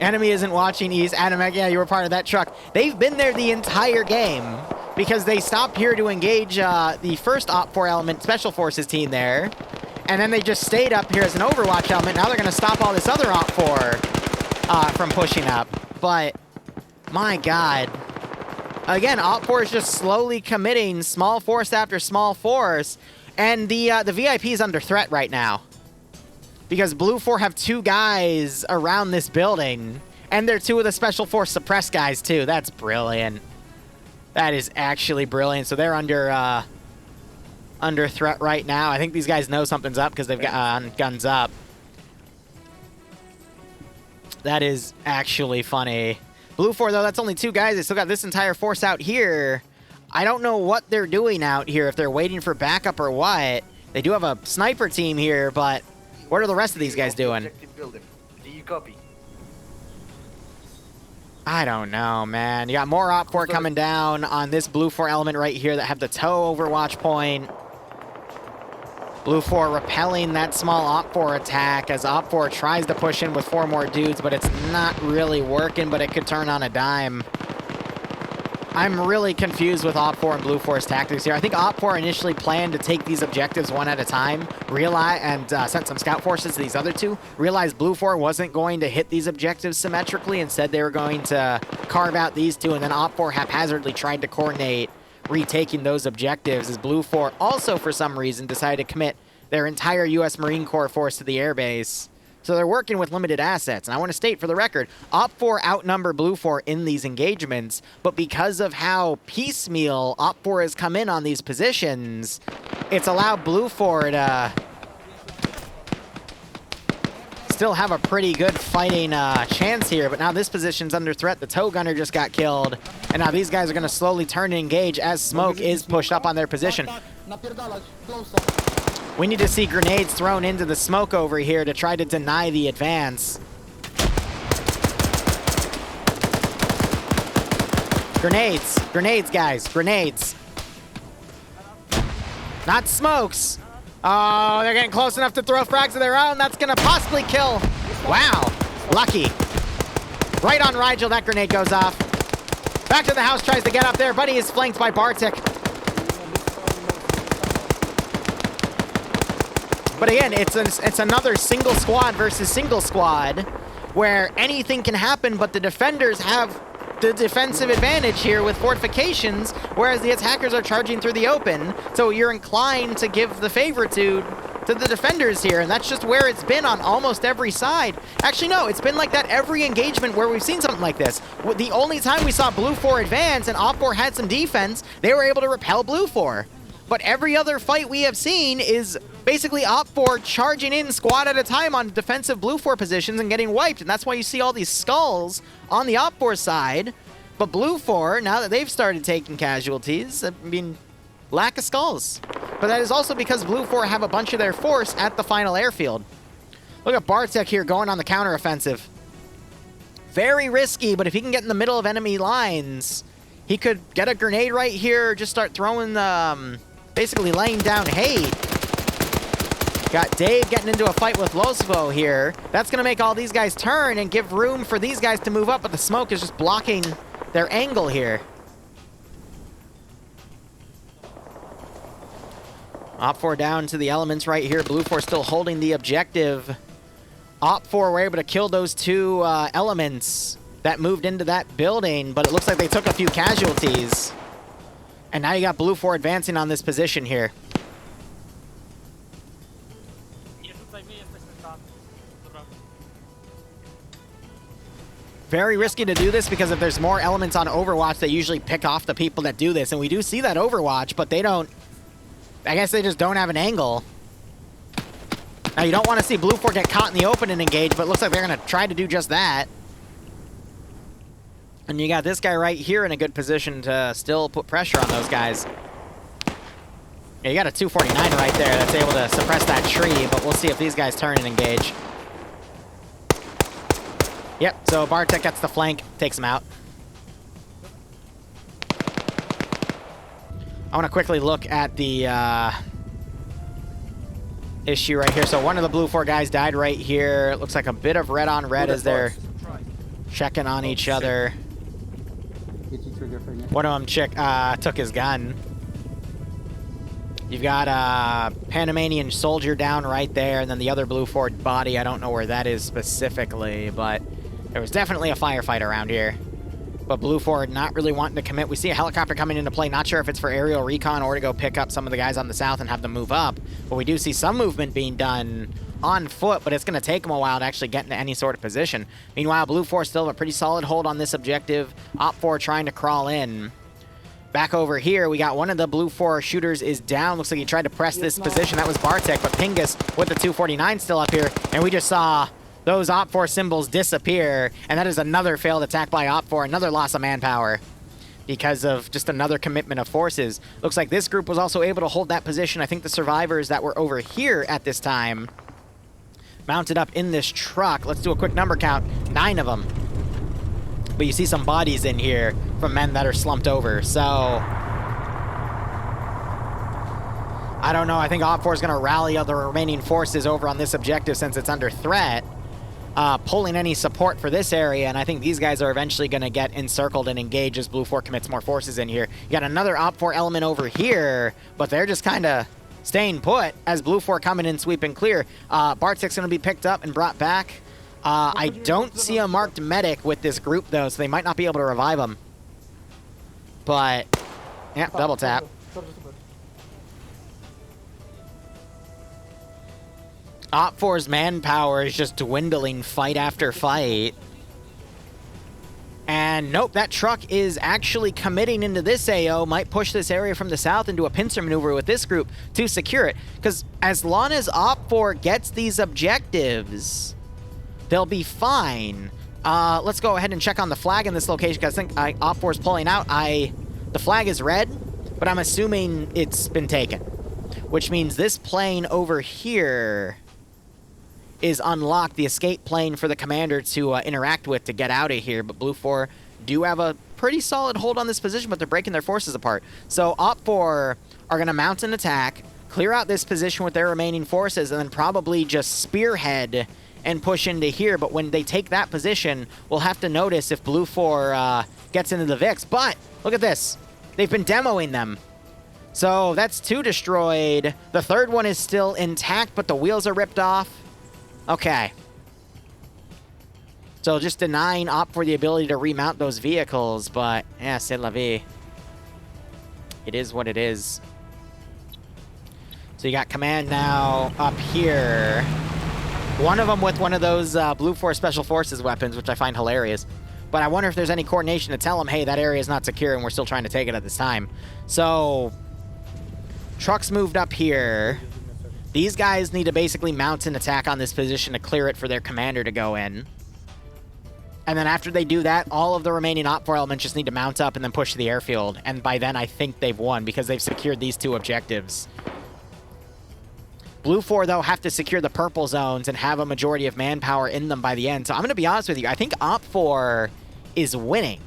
Enemy isn't watching East. Adam, yeah, you were part of that truck. They've been there the entire game because they stopped here to engage the first OPFOR element Special Forces team there. And then they just stayed up here as an Overwatch element. Now they're going to stop all this other OPFOR from pushing up. But, my God. Again, OPFOR is just slowly committing small force after small force. And the VIP is under threat right now. Because Blue 4 have 2 guys around this building. And they're 2 of the Special Force suppressed guys, too. That's brilliant. That is actually brilliant. So they're under threat right now. I think these guys know something's up because they've got guns up. That is actually funny. Blue 4, though, that's only 2 guys. They still got this entire force out here. I don't know what they're doing out here, if they're waiting for backup or what. They do have a sniper team here, but what are the rest of these guys doing? Do you copy? I don't know, man. You got more OPFOR coming down on this Blue 4 element right here that have the toe overwatch point. Blue 4 repelling that small OPFOR attack as OPFOR tries to push in with 4 more dudes, but it's not really working, but it could turn on a dime. I'm really confused with OPFOR and Blue 4's tactics here. I think OPFOR initially planned to take these objectives one at a time, sent some scout forces to these other 2, realized Blue 4 wasn't going to hit these objectives symmetrically, instead they were going to carve out these 2, and then OPFOR haphazardly tried to coordinate retaking those objectives as Blue 4 also, for some reason, decided to commit their entire U.S. Marine Corps force to the airbase. So they're working with limited assets. And I want to state for the record, OPFOR outnumber Blue 4 in these engagements, but because of how piecemeal OPFOR has come in on these positions, it's allowed Blue 4 to still have a pretty good fighting chance here. But now this position's under threat. The tow gunner just got killed. And now these guys are going to slowly turn and engage as smoke is pushed up on their position. We need to see grenades thrown into the smoke over here to try to deny the advance. Grenades. Grenades, guys. Grenades. Not smokes. Oh, they're getting close enough to throw frags of their own. That's going to possibly kill. Wow. Lucky. Right on Rigel, that grenade goes off. Back to the house, tries to get up there, but he is flanked by Bartik. But again, it's another single squad versus single squad where anything can happen, but the defenders have the defensive advantage here with fortifications, whereas the attackers are charging through the open. So you're inclined to give the favoritude to the defenders here, and that's just where it's been on almost every side. Actually, no, it's been like that every engagement where we've seen something like this. The only time we saw Blue 4 advance and OPFOR had some defense, they were able to repel Blue 4. But every other fight we have seen is basically OPFOR charging in squad at a time on defensive Blue 4 positions and getting wiped, and that's why you see all these skulls on the OPFOR side. But Blue 4, now that they've started taking casualties, I mean, lack of skulls. But that is also because Blue 4 have a bunch of their force at the final airfield. Look at Bartek here going on the counteroffensive. Very risky, but if he can get in the middle of enemy lines, he could get a grenade right here, just start throwing, basically laying down hate. Got Dave getting into a fight with Losvo here. That's going to make all these guys turn and give room for these guys to move up, but the smoke is just blocking their angle here. OPFOR down to the elements right here. Blue 4 still holding the objective. OPFOR were able to kill those 2 elements that moved into that building, but it looks like they took a few casualties. And now you got Blue 4 advancing on this position here. Very risky to do this because if there's more elements on Overwatch, they usually pick off the people that do this. And we do see that Overwatch, but they don't... I guess they just don't have an angle. Now, you don't want to see Blue 4 get caught in the open and engage, but it looks like they're going to try to do just that. And you got this guy right here in a good position to still put pressure on those guys. Yeah, you got a 249 right there that's able to suppress that tree, but we'll see if these guys turn and engage. Yep, so Bartek gets the flank, takes him out. I want to quickly look at the issue right here. So one of the Blue 4 guys died right here. It looks like a bit of red on red as they're checking on each other. One of them took his gun. You've got a Panamanian soldier down right there, and then the other Blue 4 body, I don't know where that is specifically, but there was definitely a firefight around here. But Blue 4 not really wanting to commit. We see a helicopter coming into play. Not sure if it's for aerial recon or to go pick up some of the guys on the south and have them move up. But we do see some movement being done on foot, but it's going to take them a while to actually get into any sort of position. Meanwhile, Blue 4 still have a pretty solid hold on this objective. Op 4 trying to crawl in. Back over here, we got one of the Blue 4 shooters is down. Looks like he tried to press this position. That was Bartek, but Pingus with the 249 still up here. And we just saw those Op 4 symbols disappear. And that is another failed attack by Op 4. Another loss of manpower because of just another commitment of forces. Looks like this group was also able to hold that position. I think the survivors that were over here at this time mounted up in this truck. Let's do a quick number count. 9 of them. But you see some bodies in here from men that are slumped over. So I don't know. I think Op 4 is going to rally other remaining forces over on this objective since it's under threat, pulling any support for this area. And I think these guys are eventually going to get encircled and engage as Blue 4 commits more forces in here. You got another Op 4 element over here, but they're just kind of staying put as Blue 4 coming in, sweeping clear. Bartek's going to be picked up and brought back. I don't see a marked medic with this group, though, so they might not be able to revive him. But, yeah, double tap. Op 4's manpower is just dwindling fight after fight. And nope, that truck is actually committing into this AO, might push this area from the south into a pincer maneuver with this group to secure it. Because as long as Op 4 gets these objectives, they'll be fine. Let's go ahead and check on the flag in this location, because I think Op 4 is pulling out. The flag is red, but I'm assuming it's been taken, which means this plane over here is unlocked, the escape plane for the commander to interact with to get out of here. But Blue 4 do have a pretty solid hold on this position, but they're breaking their forces apart. So Op 4 are going to mount an attack, clear out this position with their remaining forces, and then probably just spearhead and push into here. But when they take that position, we'll have to notice if Blue 4 gets into the VIX. But look at this. They've been demoing them. So that's 2 destroyed. The third one is still intact, but the wheels are ripped off. Okay. So just denying Op for the ability to remount those vehicles, but yeah, c'est la vie. It is what it is. So you got command now up here. One of them with one of those Blue 4 Special Forces weapons, which I find hilarious. But I wonder if there's any coordination to tell them, hey, that area is not secure and we're still trying to take it at this time. So trucks moved up here. These guys need to basically mount an attack on this position to clear it for their commander to go in. And then after they do that, all of the remaining Op 4 elements just need to mount up and then push to the airfield. And by then, I think they've won because they've secured these 2 objectives. Blue 4, though, have to secure the purple zones and have a majority of manpower in them by the end. So I'm going to be honest with you. I think Op 4 is winning,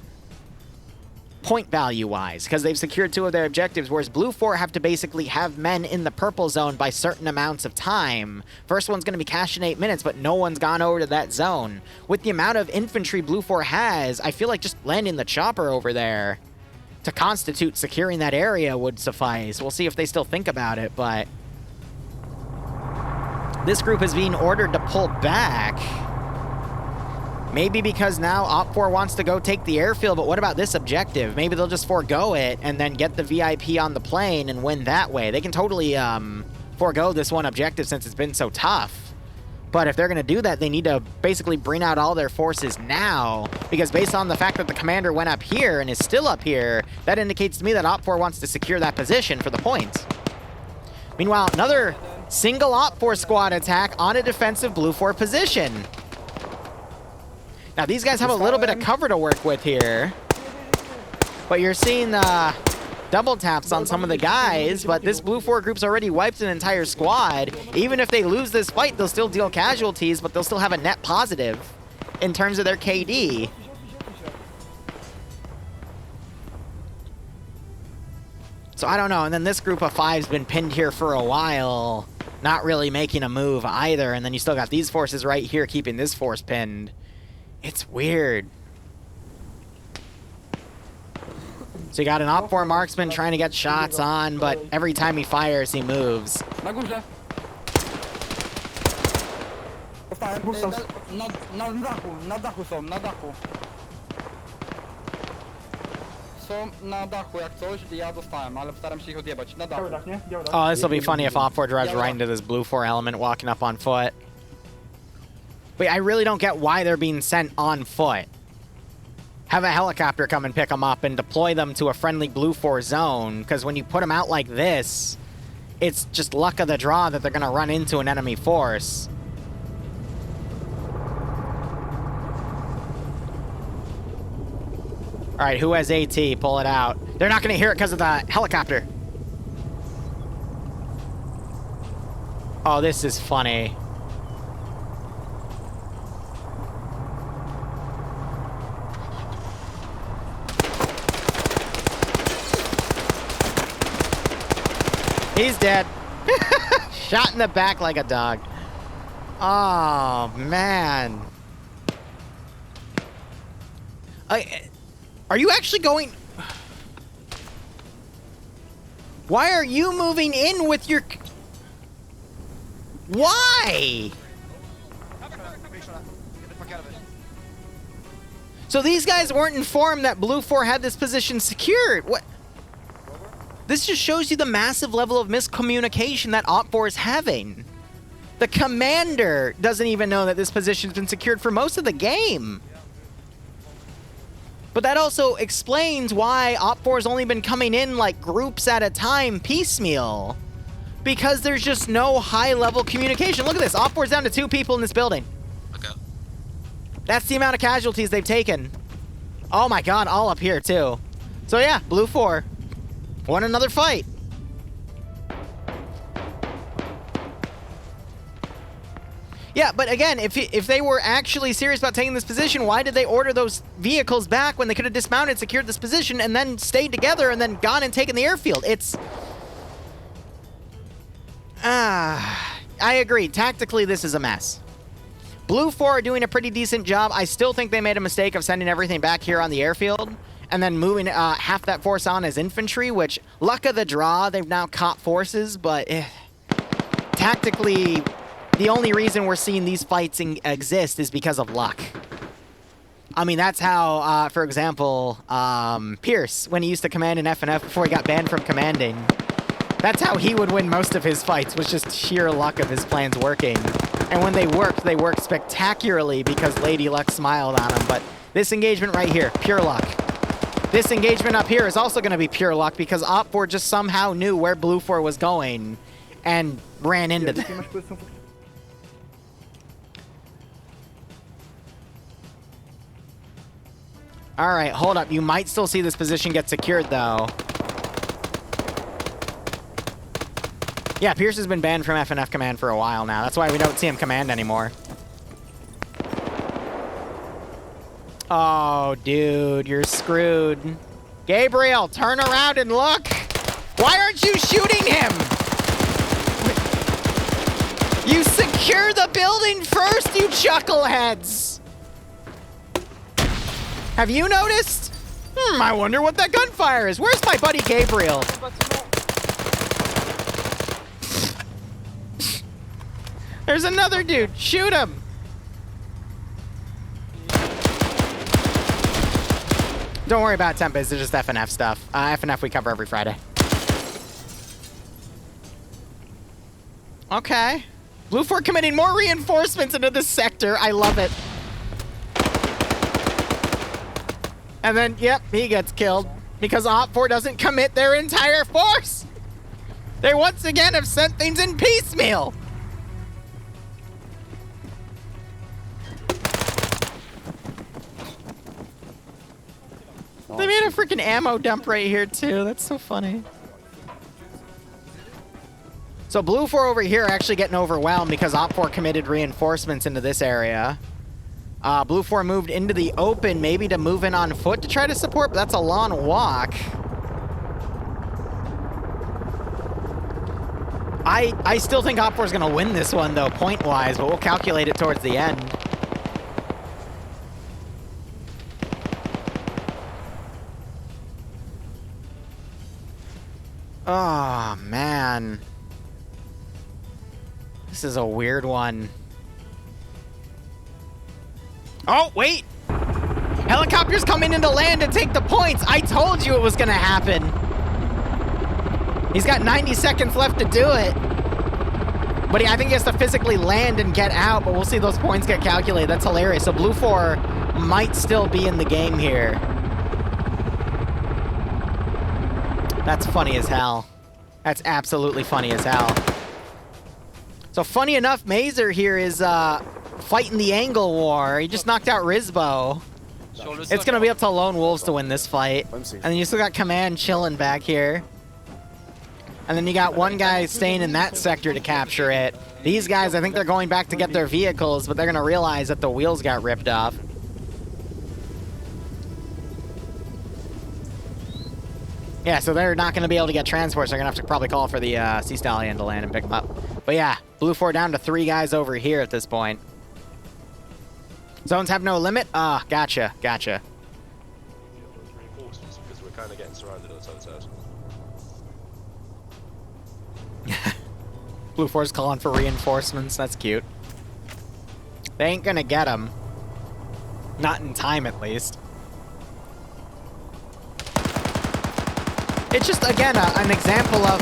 point value-wise, because they've secured 2 of their objectives, whereas Blue 4 have to basically have men in the purple zone by certain amounts of time. First one's going to be cashed in 8 minutes, but no one's gone over to that zone. With the amount of infantry Blue 4 has, I feel like just landing the chopper over there to constitute securing that area would suffice. We'll see if they still think about it, but this group is being ordered to pull back. Maybe because now Op4 wants to go take the airfield, but what about this objective? Maybe they'll just forego it and then get the VIP on the plane and win that way. They can totally forego this one objective since it's been so tough. But if they're going to do that, they need to basically bring out all their forces now, because based on the fact that the commander went up here and is still up here, that indicates to me that Op4 wants to secure that position for the points. Meanwhile, another single Op4 squad attack on a defensive Blue 4 position. Now, these guys have a little bit of cover to work with here. But you're seeing double taps on some of the guys, but this Blue 4 group's already wiped an entire squad. Even if they lose this fight, they'll still deal casualties, but they'll still have a net positive in terms of their KD. So I don't know. And then this group of 5's been pinned here for a while, not really making a move either. And then you still got these forces right here keeping this force pinned. It's weird. So you got an Op4 marksman trying to get shots on, but every time he fires, he moves. Oh, this will be funny if Op4 drives right into this Blue 4 element walking up on foot. Wait, I really don't get why they're being sent on foot. Have a helicopter come and pick them up and deploy them to a friendly Blue 4 zone, because when you put them out like this, it's just luck of the draw that they're going to run into an enemy force. All right, who has AT? Pull it out. They're not going to hear it because of the helicopter. Oh, this is funny. He's dead. Shot in the back like a dog. Oh, man. Are you actually going... Why are you moving in with your... Why? So these guys weren't informed that Blue 4 had this position secured. What? This just shows you the massive level of miscommunication that Op4 is having. The commander doesn't even know that this position's been secured for most of the game. But that also explains why Op4's only been coming in like groups at a time, piecemeal. Because there's just no high-level communication. Look at this. Op4's down to 2 people in this building. Okay. That's the amount of casualties they've taken. Oh my god, all up here too. So yeah, Blue 4 won another fight. Yeah, but again, if they were actually serious about taking this position, why did they order those vehicles back when they could have dismounted, secured this position, and then stayed together and then gone and taken the airfield? It's... I agree. Tactically, this is a mess. Blue 4 are doing a pretty decent job. I still think they made a mistake of sending everything back here on the airfield and then moving half that force on as infantry, which, luck of the draw, they've now caught forces, but tactically, the only reason we're seeing these fights exist is because of luck. I mean, that's how, for example, Pierce, when he used to command in FNF before he got banned from commanding, that's how he would win most of his fights, was just sheer luck of his plans working. And when they worked spectacularly because Lady Luck smiled on him. But this engagement right here, pure luck. This engagement up here is also going to be pure luck because Op4 just somehow knew where Blue 4 was going and ran into them. All right, hold up. You might still see this position get secured, though. Yeah, Pierce has been banned from FNF command for a while now. That's why we don't see him command anymore. Oh, dude, you're screwed. Gabriel, turn around and look. Why aren't you shooting him? You secure the building first, you chuckleheads. Have you noticed? I wonder what that gunfire is. Where's my buddy Gabriel? There's another dude. Shoot him. Don't worry about Tempest, it's just FNF stuff. FNF we cover every Friday. Okay. Blue 4 committing more reinforcements into this sector. I love it. And then, yep, he gets killed because Op4 doesn't commit their entire force. They once again have sent things in piecemeal. They made a freaking ammo dump right here too. That's so funny. So Blue 4 over here are actually getting overwhelmed because Op4 committed reinforcements into this area. Blue 4 moved into the open, maybe to move in on foot to try to support, but that's a long walk. I still think Op4 is going to win this one, though, point-wise, but we'll calculate it towards the end. Oh, man. This is a weird one. Oh, wait! Helicopters coming into land to take the points! I told you it was gonna happen! He's got 90 seconds left to do it. But I think he has to physically land and get out, but we'll see those points get calculated. That's hilarious. So Blue 4 might still be in the game here. That's funny as hell. That's absolutely funny as hell. So funny enough, Mazer here is fighting the angle war. He just knocked out Rizbo. It's going to be up to Lone Wolves to win this fight. And then you still got Command chilling back here. And then you got one guy staying in that sector to capture it. These guys, I think they're going back to get their vehicles, but they're going to realize that the wheels got ripped off. Yeah, so they're not going to be able to get transports. They're going to have to probably call for the Sea Stallion to land and pick them up. But yeah, Blue 4 down to 3 guys over here at this point. Zones have no limit? Ah, gotcha, gotcha. Reinforcements because we're kind of getting surrounded on the other side. Blue 4's calling for reinforcements. That's cute. They ain't going to get them. Not in time, at least. It's just, again, an example of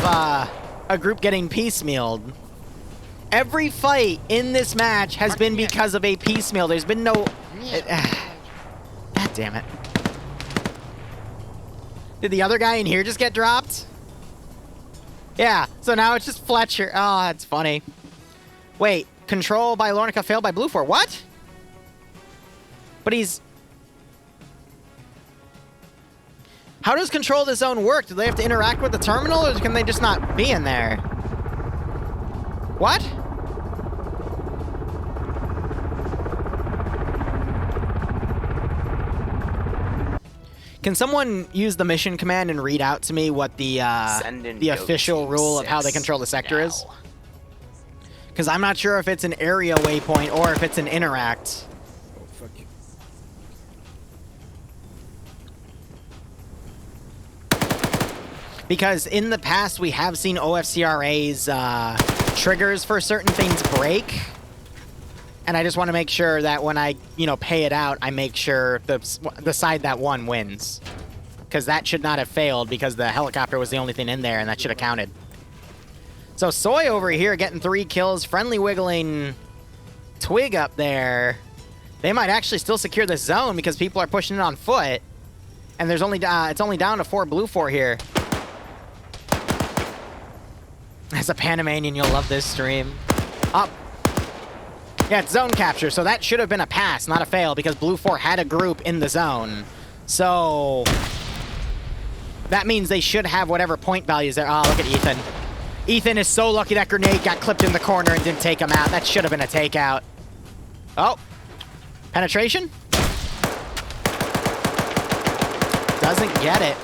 a group getting piecemealed. Every fight in this match has been because of a piecemeal. There's been no... God damn it. Did the other guy in here just get dropped? Yeah, so now it's just Fletcher. Oh, that's funny. Wait, control by Lornica failed by Blue 4. What? But he's... How does control the zone work? Do they have to interact with the terminal, or can they just not be in there? What? Can someone use the mission command and read out to me what the official rule of how they control the sector is? Because I'm not sure if it's an area waypoint or if it's an interact. Oh, fuck you. Because in the past, we have seen OFCRA's triggers for certain things break. And I just want to make sure that when I, pay it out, I make sure the side that won wins. Because that should not have failed because the helicopter was the only thing in there and that should have counted. So Soy over here getting 3 kills. Friendly wiggling Twig up there. They might actually still secure this zone because people are pushing it on foot. And there's only it's only down to 4 Blue 4 here. As a Panamanian, you'll love this stream. Up. Yeah, it's zone capture, so that should have been a pass, not a fail, because Blue 4 had a group in the zone. So that means they should have whatever point values there. Oh, look at Ethan. Ethan is so lucky that grenade got clipped in the corner and didn't take him out. That should have been a takeout. Oh. Penetration? Doesn't get it.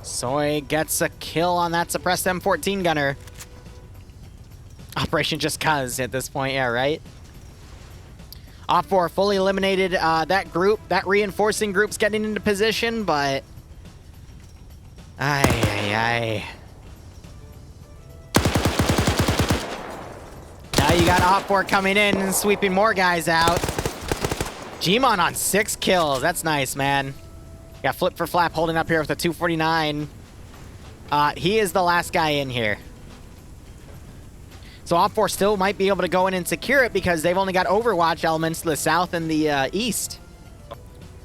Soy gets a kill on that suppressed M14 gunner. Operation just cuz at this point, yeah, right? Op4 fully eliminated that group. That reinforcing group's getting into position, but... Now you got Op4 coming in and sweeping more guys out. Gmon on 6 kills. That's nice, man. Got Flip for Flap holding up here with a 249. He is the last guy in here. So OFCRA still might be able to go in and secure it because they've only got Overwatch elements to the south and the east.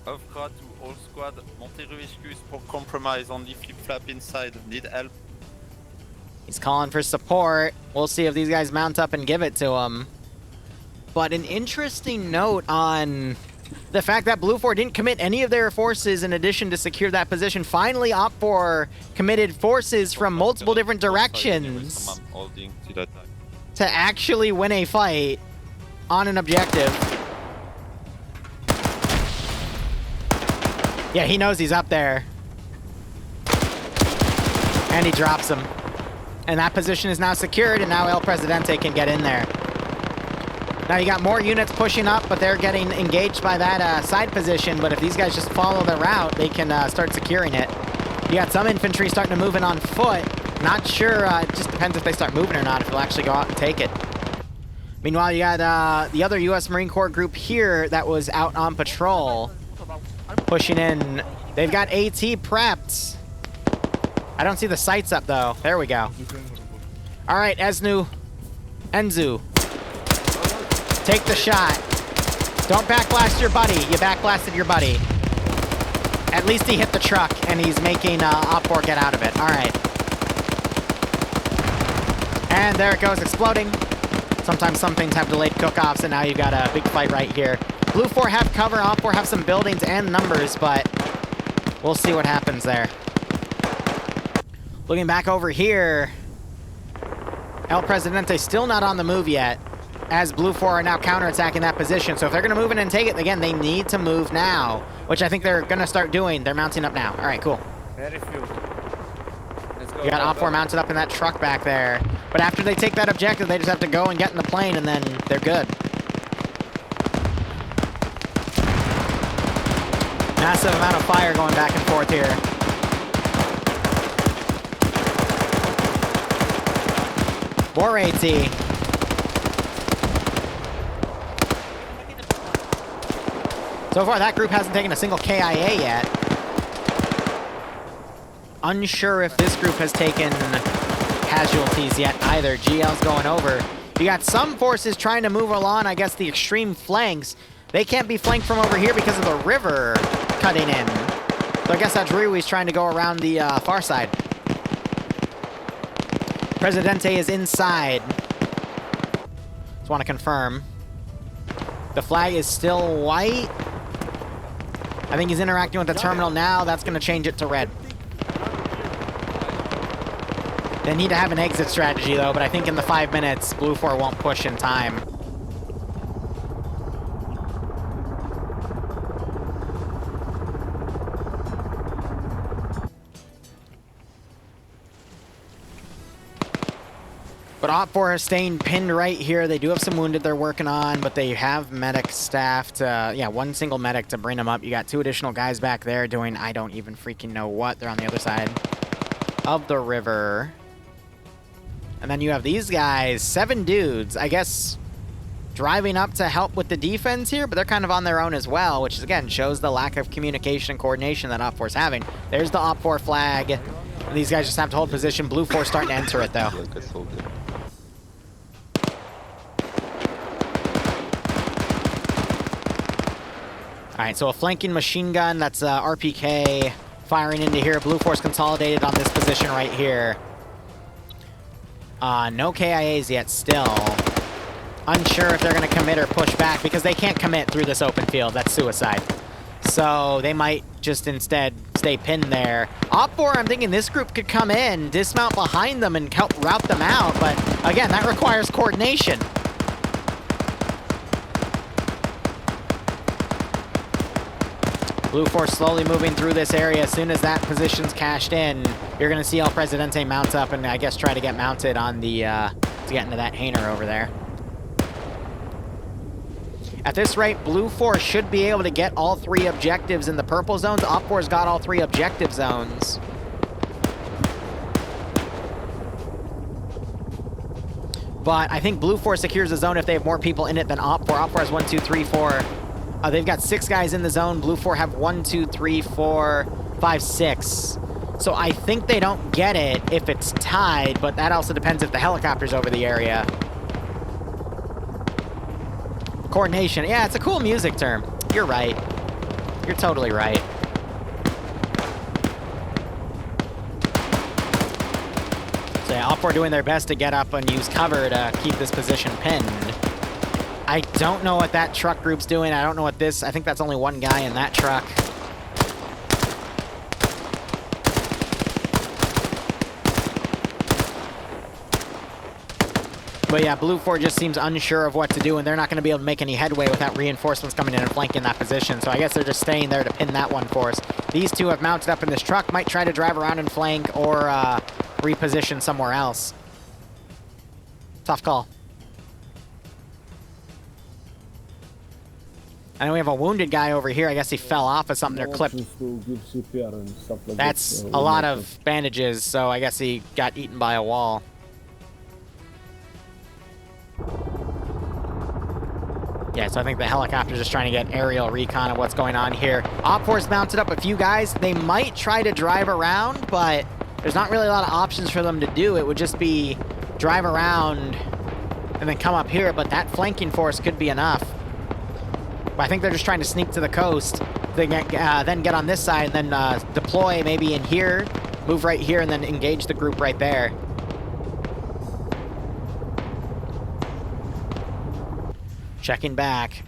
OFCRA to all squad, montez excuse pour compromise on the Flip Flap inside. Need help. He's calling for support. We'll see if these guys mount up and give it to him. But an interesting note on the fact that Blue 4 didn't commit any of their forces in addition to secure that position. Finally, OFCRA committed forces from multiple different directions to actually win a fight on an objective. Yeah, he knows he's up there. And he drops him. And that position is now secured, and now El Presidente can get in there. Now you got more units pushing up, but they're getting engaged by that side position. But if these guys just follow the route, they can start securing it. You got some infantry starting to move in on foot. Not sure, it just depends if they start moving or not, if they'll actually go out and take it. Meanwhile, you got the other U.S. Marine Corps group here that was out on patrol, pushing in. They've got AT prepped. I don't see the sights up, though. There we go. All right, Enzu. Take the shot. Don't backblast your buddy. You backblasted your buddy. At least he hit the truck, and he's making OFCRA get out of it. All right. And there it goes, exploding. Sometimes some things have delayed cook-offs, and now you've got a big fight right here. Blue 4 have cover, OFCRA have some buildings and numbers, but we'll see what happens there. Looking back over here, El Presidente still not on the move yet, as Blue 4 are now counterattacking that position. So if they're going to move in and take it, again, they need to move now, which I think they're going to start doing. They're mounting up now. All right, cool. Airfield. Let's go. You got OFCRA mounted up in that truck back there. But after they take that objective, they just have to go and get in the plane, and then they're good. Massive amount of fire going back and forth here. More AT. So far, that group hasn't taken a single KIA yet. Unsure if this group has taken casualties yet either. GL's going over. You got some forces trying to move along, I guess, the extreme flanks. They can't be flanked from over here because of the river cutting in. So I guess that's Rui's trying to go around the far side. Presidente is inside. Just want to confirm. The flag is still white. I think he's interacting with the terminal now. That's going to change it to red. They need to have an exit strategy, though, but I think in the 5 minutes, Blue 4 won't push in time. But OFCRA is staying pinned right here. They do have some wounded they're working on, but they have medic staff to, yeah, one single medic to bring them up. You got 2 additional guys back there doing I don't even freaking know what. They're on the other side of the river. And then you have these guys, 7 dudes, I guess, driving up to help with the defense here, but they're kind of on their own as well, which, again, shows the lack of communication and coordination that OFCRA is having. There's the OFCRA flag. And these guys just have to hold position. Blue 4 starting to enter it, though. All right, so a flanking machine gun, that's RPK firing into here. Blue 4's consolidated on this position right here. No KIAs yet still. Unsure if they're going to commit or push back because they can't commit through this open field. That's suicide. So they might just instead stay pinned there. OFCRA, I'm thinking this group could come in, dismount behind them, and help route them out. But again, that requires coordination. Blue 4 slowly moving through this area. As soon as that position's cashed in, you're going to see El Presidente mount up and I guess try to get mounted on the, to get into that hanger over there. At this rate, Blue 4 should be able to get all 3 objectives in the purple zones. OFCRA's got all 3 objective zones. But I think Blue 4 secures the zone if they have more people in it than OFCRA. OFCRA has 1, 2, 3, 4, They've got 6 guys in the zone. Blue 4 have 1, 2, 3, 4, 5, 6. So I think they don't get it if it's tied, but that also depends if the helicopter's over the area. Coordination. Yeah, it's a cool music term. You're right. You're totally right. So yeah, OFCRA doing their best to get up and use cover to keep this position pinned. I don't know what that truck group's doing. I don't know what this... I think that's only one guy in that truck. But yeah, Blue 4 just seems unsure of what to do, and they're not going to be able to make any headway without reinforcements coming in and flanking that position. So I guess they're just staying there to pin that one for us. These two have mounted up in this truck, might try to drive around and flank or reposition somewhere else. Tough call. I know we have a wounded guy over here. I guess he fell off of something or clipped. That's a lot of bandages, so I guess he got eaten by a wall. Yeah, so I think the helicopter's just trying to get aerial recon of what's going on here. OFCRA's mounted up a few guys. They might try to drive around, but there's not really a lot of options for them to do. It would just be drive around and then come up here, but that flanking force could be enough. But I think they're just trying to sneak to the coast, then get on this side, and then deploy maybe in here, move right here, and then engage the group right there. Checking back.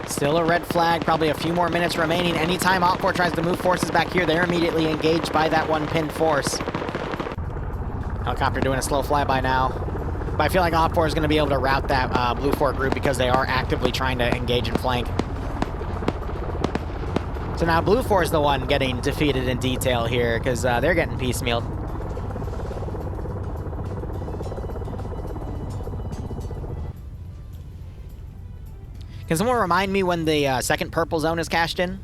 Still a red flag, probably a few more minutes remaining. Anytime OFCRA tries to move forces back here, they're immediately engaged by that one pinned force. Helicopter doing a slow flyby now. But I feel like OFCRA is going to be able to route that Blue 4 group because they are actively trying to engage and flank. So now Blue 4 is the one getting defeated in detail here because they're getting piecemealed. Can someone remind me when the second purple zone is cashed in?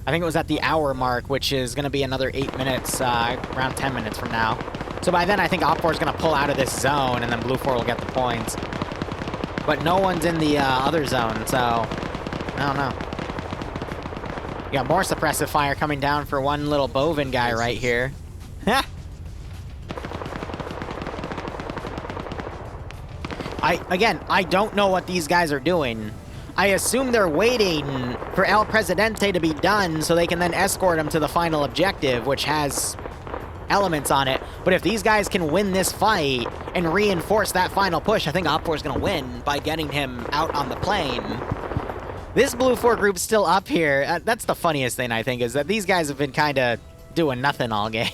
I think it was at the hour mark, which is going to be another 8 minutes, around 10 minutes from now. So by then, I think OFCRA is going to pull out of this zone, and then Blue 4 will get the points. But no one's in the other zone, so I don't know. You got more suppressive fire coming down for one little Bovin guy right here. Again, I don't know what these guys are doing. I assume they're waiting for El Presidente to be done so they can then escort him to the final objective, which has elements on it. But if these guys can win this fight and reinforce that final push, I think OFCRA is going to win by getting him out on the plane. This Blue 4 group's still up here. That's the funniest thing, I think, is that these guys have been kind of doing nothing all game.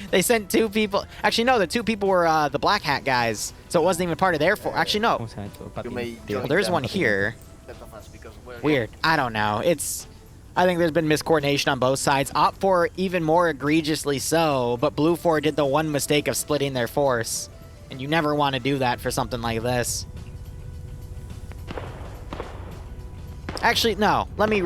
They sent 2 people. Actually, no, the 2 people were the Black Hat guys, so it wasn't even part of their force. Actually, no. Well, there's one here. Weird. I don't know. I think there's been miscoordination on both sides. OFCRA even more egregiously so, but Blue 4 did the one mistake of splitting their force. And you never want to do that for something like this. Actually, no. Let me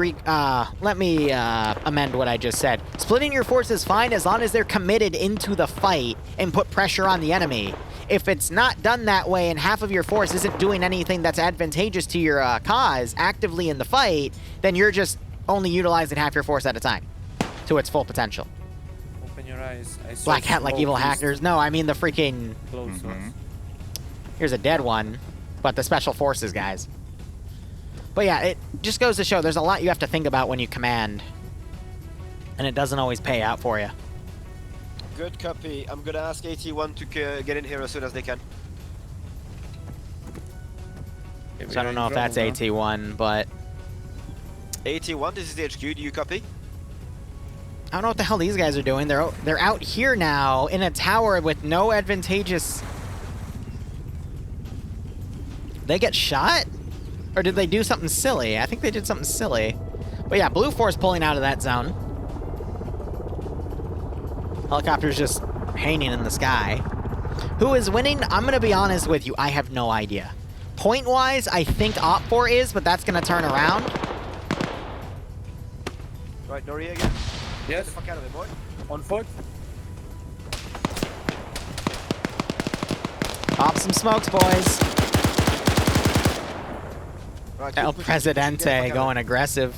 amend what I just said. Splitting your force is fine as long as they're committed into the fight and put pressure on the enemy. If it's not done that way and half of your force isn't doing anything that's advantageous to your cause actively in the fight, then you're just only utilizing half your force at a time to its full potential. Open your eyes. Black Hat like evil hackers. No, I mean the freaking... Here's a dead one, but the special forces guys. But yeah, it just goes to show there's a lot you have to think about when you command. And it doesn't always pay out for you. Good copy. I'm gonna ask AT1 to get in here as soon as they can. So I don't know if that's AT1, but... AT1, this is the HQ. Do you copy? I don't know what the hell these guys are doing. They're out here now in a tower with no advantageous... They get shot? Or did they do something silly? I think they did something silly. But yeah, Blue 4's pulling out of that zone. Helicopter's just hanging in the sky. Who is winning? I'm going to be honest with you. I have no idea. Point-wise, I think OFCRA is, but that's going to turn around. Right, Noriega again. Yes. Get the fuck out of it, boy. On foot. Pop some smokes, boys. Right, El Presidente going aggressive.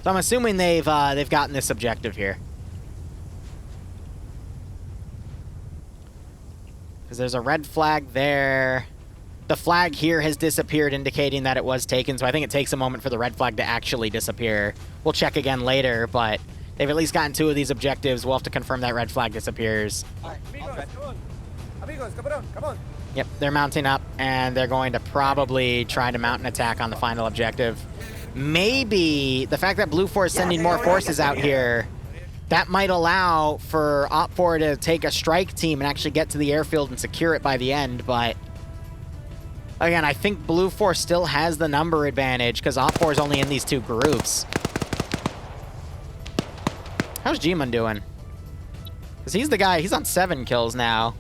So I'm assuming they've gotten this objective here. Because there's a red flag there. The flag here has disappeared, indicating that it was taken, so I think it takes a moment for the red flag to actually disappear. We'll check again later, but they've at least gotten 2 of these objectives. We'll have to confirm that red flag disappears. Amigos, come on. Amigos, come on. Yep, they're mounting up, and they're going to probably try to mount an attack on the final objective. Maybe the fact that Blue 4 is sending more forces out here, that might allow for OPFOR to take a strike team and actually get to the airfield and secure it by the end, but again, I think Blue 4 still has the number advantage because OPFOR is only in these 2 groups. How's G-Man doing? Because he's the guy, he's on 7 kills now.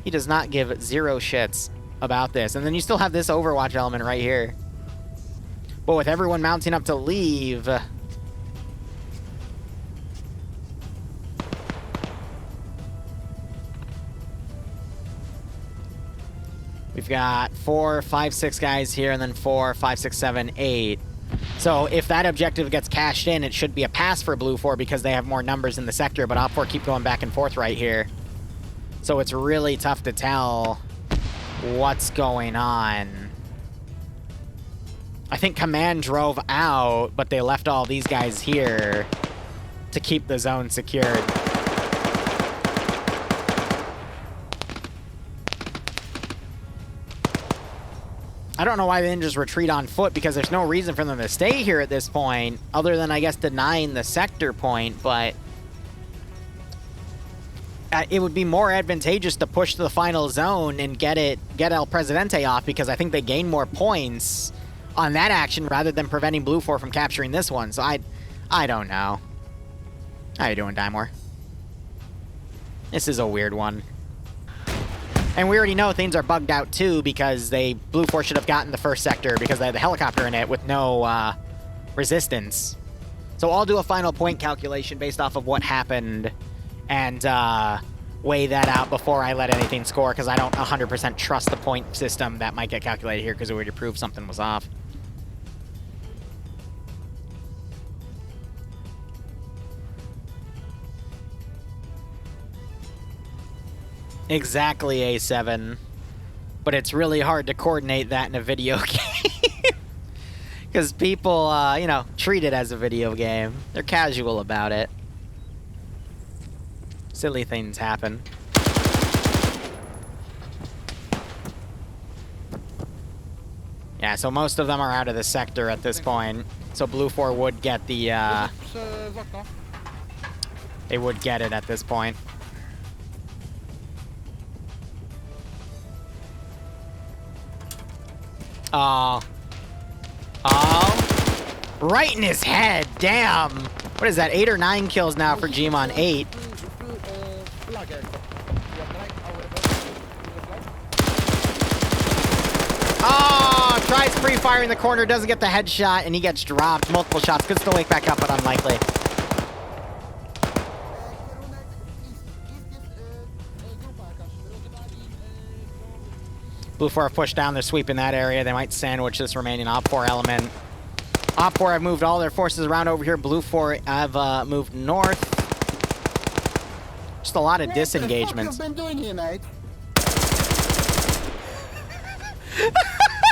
He does not give 0 shits about this. And then you still have this Overwatch element right here. But with everyone mounting up to leave, we've got 4, 5, 6 guys here, and then 4, 5, 6, 7, 8. So if that objective gets cashed in, it should be a pass for Blue 4 because they have more numbers in the sector, but OPFOR keep going back and forth right here. So it's really tough to tell what's going on. I think Command drove out, but they left all these guys here to keep the zone secured. I don't know why they didn't just retreat on foot, because there's no reason for them to stay here at this point, other than, I guess, denying the sector point, but it would be more advantageous to push to the final zone and get El Presidente off, because I think they gain more points on that action rather than preventing Blue 4 from capturing this one. So I don't know. How you doing, Dimor? This is a weird one. And we already know things are bugged out too, because Blue 4 should have gotten the first sector because they had the helicopter in it with no resistance. So I'll do a final point calculation based off of what happened and weigh that out before I let anything score, because I don't 100% trust the point system that might get calculated here, because it would prove something was off. Exactly, A7. But it's really hard to coordinate that in a video game. Because people, you know, treat it as a video game. They're casual about it. Silly things happen. Yeah, so most of them are out of the sector at this point. So Blue 4 would get the, they would get it at this point. Oh. Oh. Right in his head. Damn. What is that? 8 or 9 kills now for Gmon. 8. Oh, tries pre-firing the corner, doesn't get the headshot, and he gets dropped. Multiple shots. Could still wake back up, but unlikely. Blue 4 have pushed down, they're sweeping that area. They might sandwich this remaining OPFOR element. OPFOR have moved all their forces around over here. Blue 4 have moved north. Just a lot of disengagements. What the fuck have you been doing here, mate?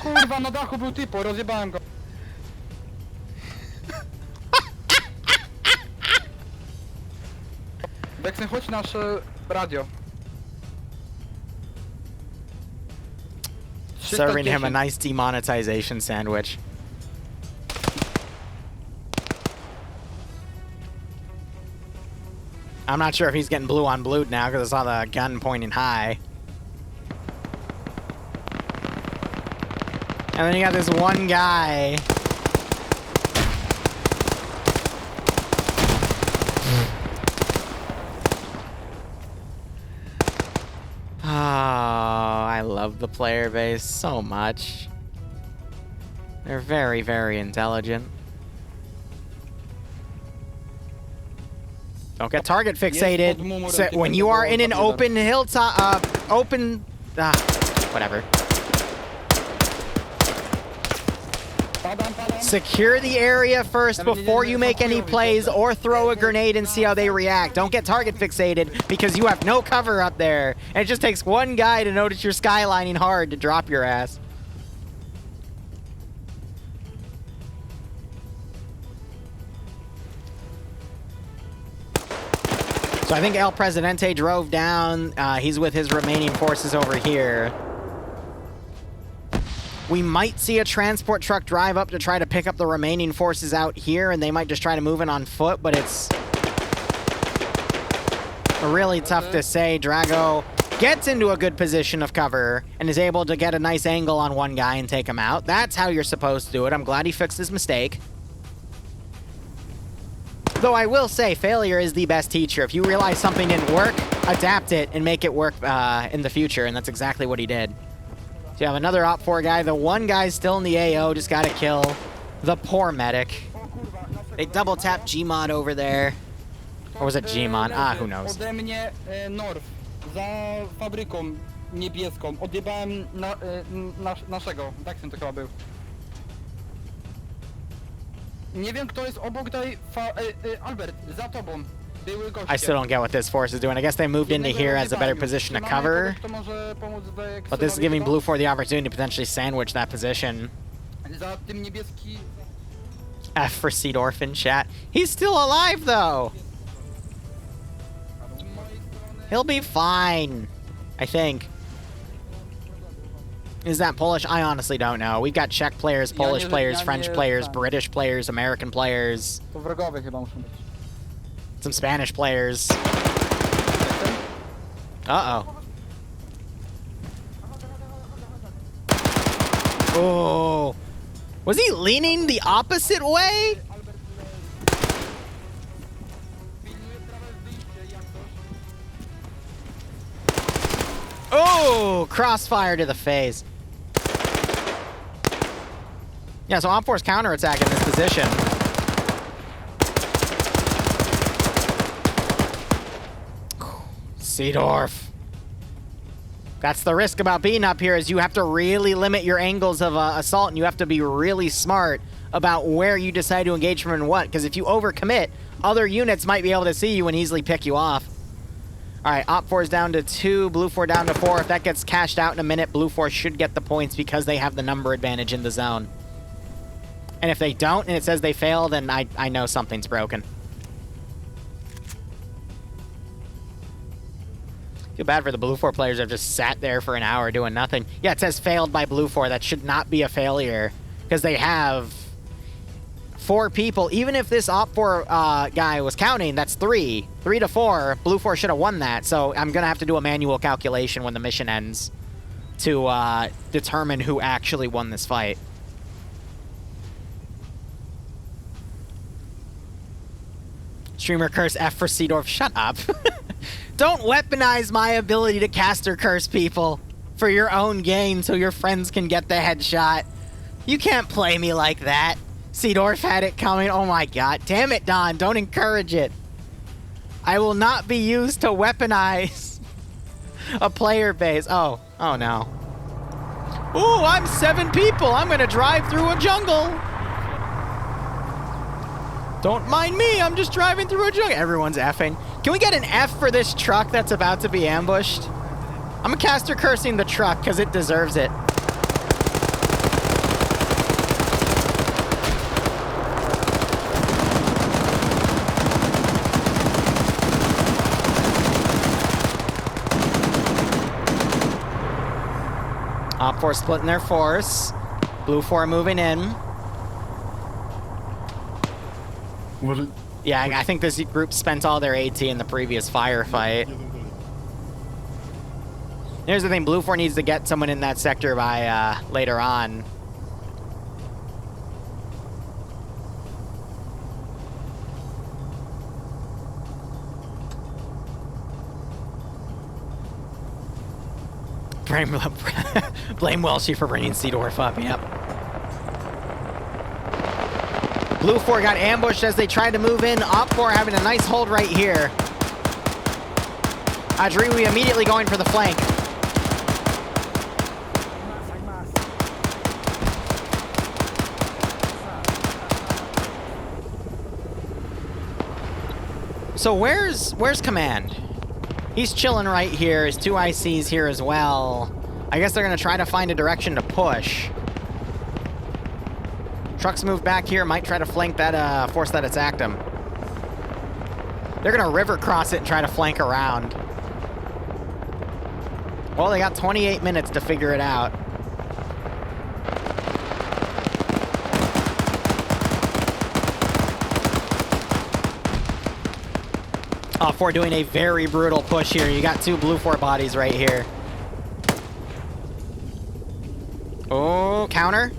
Kurwa, na dachu był typo, rozjebałem go. Beksen, chodź nasze radio. Serving him a nice demonetization sandwich. I'm not sure if he's getting blue on blue now because I saw the gun pointing high. And then you got this one guy. Oh, I love the player base so much. They're very, very intelligent. Don't get target fixated. So when you are in an open hilltop, whatever. Secure the area first before you make any plays or throw a grenade and see how they react. Don't get target fixated because you have no cover up there. And it just takes one guy to notice you're skylining hard to drop your ass. So I think El Presidente drove down. He's with his remaining forces over here. We might see a transport truck drive up to try to pick up the remaining forces out here, and they might just try to move in on foot, but it's really tough to say. Drago gets into a good position of cover and is able to get a nice angle on one guy and take him out. That's how you're supposed to do it. I'm glad he fixed his mistake. Though I will say, failure is the best teacher. If you realize something didn't work, adapt it and make it work in the future, and that's exactly what he did. So you have another Op4 guy. The one guy's still in the AO, just gotta kill the poor medic. They double tap Gmod over there. Or was it Gmod? Ah, who knows. Ode mnie north, za fabryką niebieską. Odjebałem naszego. Daxon to chyba był. Nie wiem, kto jest obok tej... Albert, za tobą. Były goście. I still don't get what this force is doing. I guess they moved into here as a better position to cover. But this is giving Blue 4 the opportunity to potentially sandwich that position. Za tym niebieski... F for Seedorf in chat. He's still alive, though. He'll be fine, I think. Is that Polish? I honestly don't know. We've got Czech players, Polish players, French players, British players, American players. To wrogowie chyba muszą być. Some Spanish players. Uh-oh. Oh. Was he leaning the opposite way? Oh, crossfire to the face. Yeah, so Op4's counterattack in this position. Seedorf. That's the risk about being up here, is you have to really limit your angles of assault, and you have to be really smart about where you decide to engage from and what, because if you overcommit, other units might be able to see you and easily pick you off. All right, Op4 is down to 2, Blue 4 down to 4. If that gets cashed out in a minute, Blue 4 should get the points because they have the number advantage in the zone. And if they don't, and it says they fail, then I know something's broken. Feel bad for the Blue 4 players that have just sat there for an hour doing nothing. Yeah, it says failed by Blue 4. That should not be a failure because they have 4 people. Even if this Op4 guy was counting, that's 3. 3 to 4. Blue 4 should have won that. So I'm going to have to do a manual calculation when the mission ends to determine who actually won this fight. Streamer curse F for Seedorf. Shut up. Don't weaponize my ability to caster curse people for your own gain so your friends can get the headshot. You can't play me like that. Seedorf had it coming. Oh my god. Damn it, Don. Don't encourage it. I will not be used to weaponize a player base. Oh. Oh no. Ooh, I'm 7 people. I'm gonna drive through a jungle. Don't mind me, I'm just driving through a jungle. Everyone's effing. Can we get an F for this truck that's about to be ambushed? I'm a caster cursing the truck because it deserves it. Op4 splitting their force. Blue 4 moving in. Yeah, I think this group spent all their AT in the previous firefight. Here's the thing, Blue 4 needs to get someone in that sector by later on. Blame Welshie for bringing Seedorf up, yep. Blue 4 got ambushed as they tried to move in. Op4 having a nice hold right here. Adriwi immediately going for the flank. So where's command? He's chilling right here. His 2 ICs here as well. I guess they're gonna try to find a direction to push. Trucks move back here. Might try to flank that force that attacked him. They're gonna river cross it and try to flank around. Well, they got 28 minutes to figure it out. OFCRA doing a very brutal push here. You got 2 Blue 4 bodies right here. Oh, counter.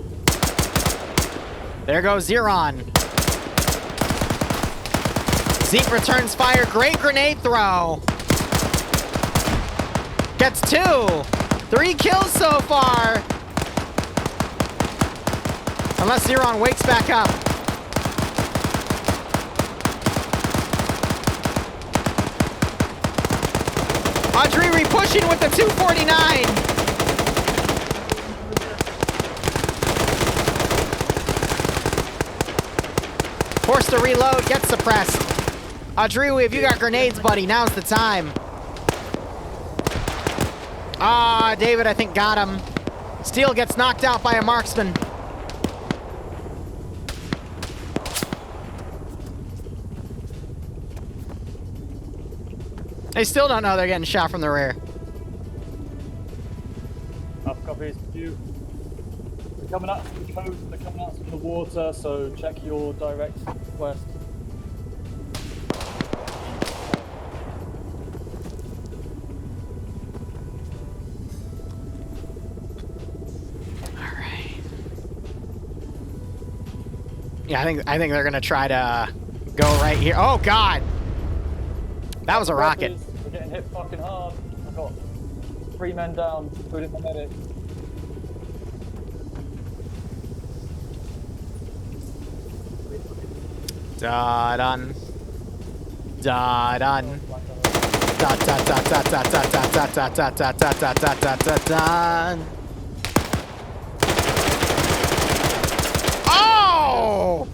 There goes Zeron. Zeke returns fire. Great grenade throw. Gets 2. 3 kills so far. Unless Zeron wakes back up. Audrey pushing with the 249. Forced to reload, gets suppressed. Audrey, if you got grenades, buddy, now's the time. Ah, David, I think, got him. Steele gets knocked out by a marksman. They still don't know they're getting shot from the rear. Up copies. You. They're coming out from the coast, they're coming out from the water, so check your direct west. Alright. Yeah, I think they're gonna try to go right here. Oh god! That was a rocket. We're getting hit fucking hard. I've got 3 men down, including the medic. Da dun. Da dun. Da da da da da da da da da da da da da da da da. Oh!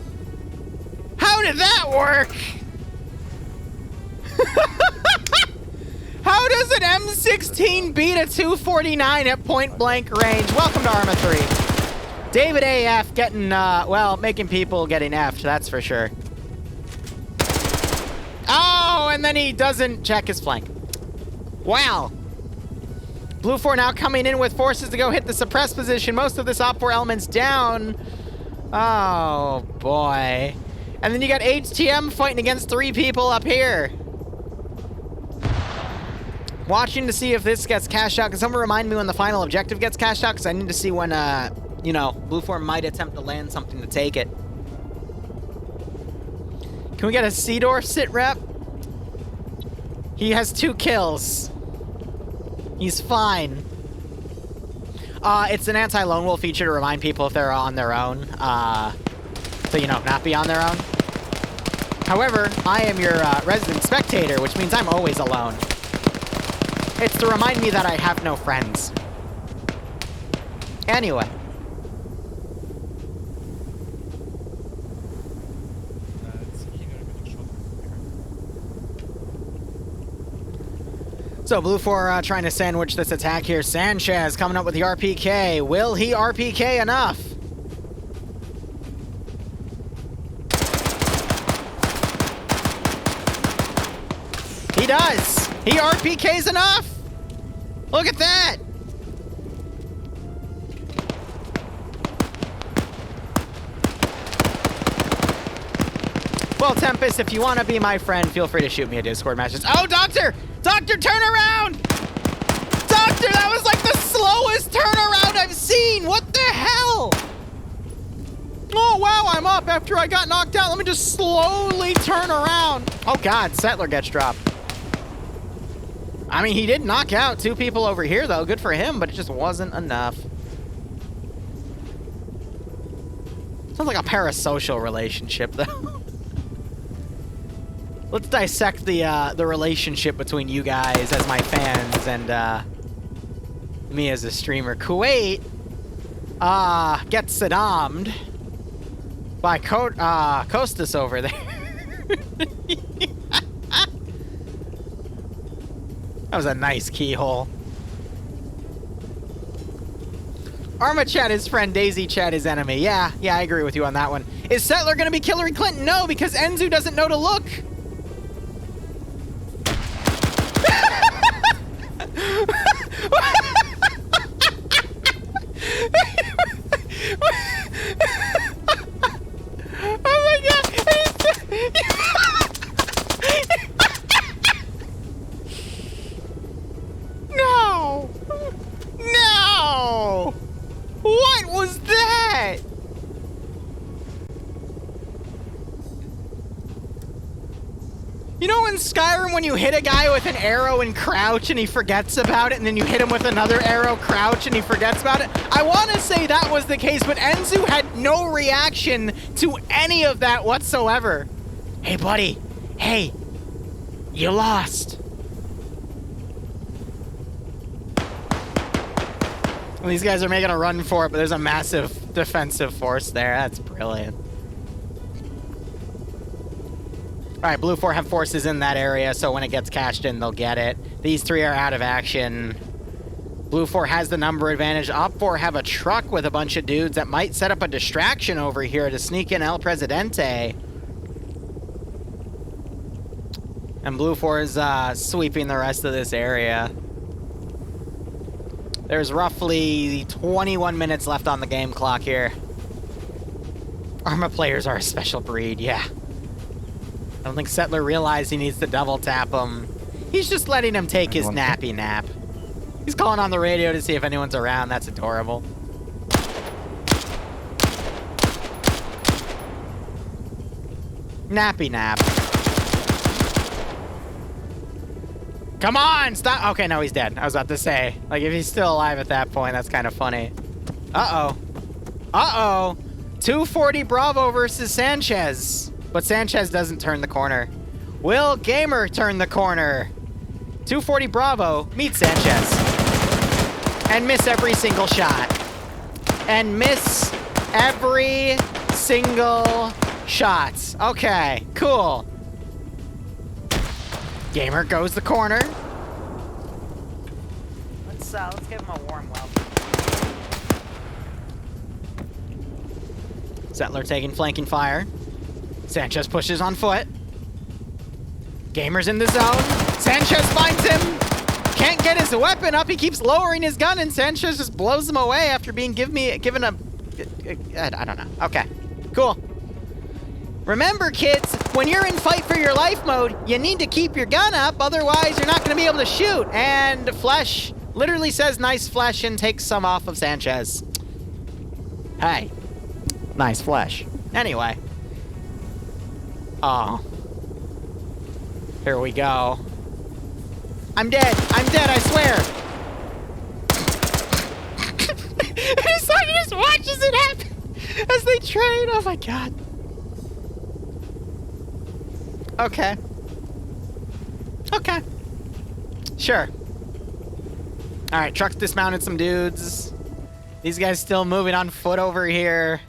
How did that work? How does an M16 beat a 249 at point blank range? Welcome to Arma 3. David AF getting, well, making people getting F'd, that's for sure. Oh, and then he doesn't check his flank. Wow. Blue 4 now coming in with forces to go hit the suppressed position. Most of this OFCRA element's down. Oh, boy. And then you got HTM fighting against 3 people up here. Watching to see if this gets cashed out. Can someone remind me when the final objective gets cashed out? Because I need to see when, you know, Blue 4 might attempt to land something to take it. Can we get a Seedorf sit rep? He has 2 kills. He's fine. It's an anti-lone wolf feature to remind people if they're on their own. So, you know, not be on their own. However, I am your resident spectator, which means I'm always alone. It's to remind me that I have no friends. Anyway. So Blue 4 trying to sandwich this attack here. Sanchez coming up with the RPK. Will he RPK enough? He does. He RPKs enough. Look at that. Well, Tempest, if you want to be my friend, feel free to shoot me a Discord message. Oh, Doctor! Doctor, turn around! Doctor, that was like the slowest turnaround I've seen! What the hell? Oh, wow, I'm up after I got knocked out. Let me just slowly turn around. Oh, God, Settler gets dropped. I mean, he did knock out 2 people over here, though. Good for him, but it just wasn't enough. Sounds like a parasocial relationship, though. Let's dissect the relationship between you guys as my fans and me as a streamer. Kuwait gets Saddam'd by Costas over there. That was a nice keyhole. Arma Chat is friend, Daisy Chat is enemy. Yeah, I agree with you on that one. Is Settler gonna be Hillary Clinton? No, because Enzu doesn't know to look. Oh my god! No! No! What was that? You know in Skyrim when you hit a guy with an arrow and crouch and he forgets about it, and then you hit him with another arrow, crouch, and he forgets about it? I want to say that was the case, but Enzu had no reaction to any of that whatsoever. Hey, buddy. Hey. You lost. Well, these guys are making a run for it, but there's a massive defensive force there. That's brilliant. All right, Blue 4 have forces in that area, so when it gets cashed in, they'll get it. These 3 are out of action. Blue 4 has the number advantage. Op 4 have a truck with a bunch of dudes that might set up a distraction over here to sneak in El Presidente. And Blue 4 is sweeping the rest of this area. There's roughly 21 minutes left on the game clock here. Arma players are a special breed, yeah. I don't think Settler realized he needs to double tap him. He's just letting him take his nappy nap. He's calling on the radio to see if anyone's around. That's adorable. Nappy nap. Come on, stop. Okay, no, he's dead. I was about to say, like, if he's still alive at that point, that's kind of funny. Uh-oh. Uh-oh. 240 Bravo versus Sanchez. But Sanchez doesn't turn the corner. Will Gamer turn the corner? 240 Bravo meets Sanchez. And miss every single shot. And miss every single shot. Okay, cool. Gamer goes the corner. Let's give him a warm welcome. Settler taking flanking fire. Sanchez pushes on foot. Gamer's in the zone. Sanchez finds him. Can't get his weapon up. He keeps lowering his gun, and Sanchez just blows him away after being given a... I don't know. Okay, cool. Remember, kids, when you're in fight for your life mode, you need to keep your gun up, otherwise you're not going to be able to shoot. And Flesh literally says nice flesh and takes some off of Sanchez. Hey, nice flesh. Anyway. Oh. Here we go. I'm dead. I'm dead, I swear. It's like he just watches it happen as they trade. Oh my god. Okay. Okay. Sure. Alright, truck's dismounted some dudes. These guys still moving on foot over here.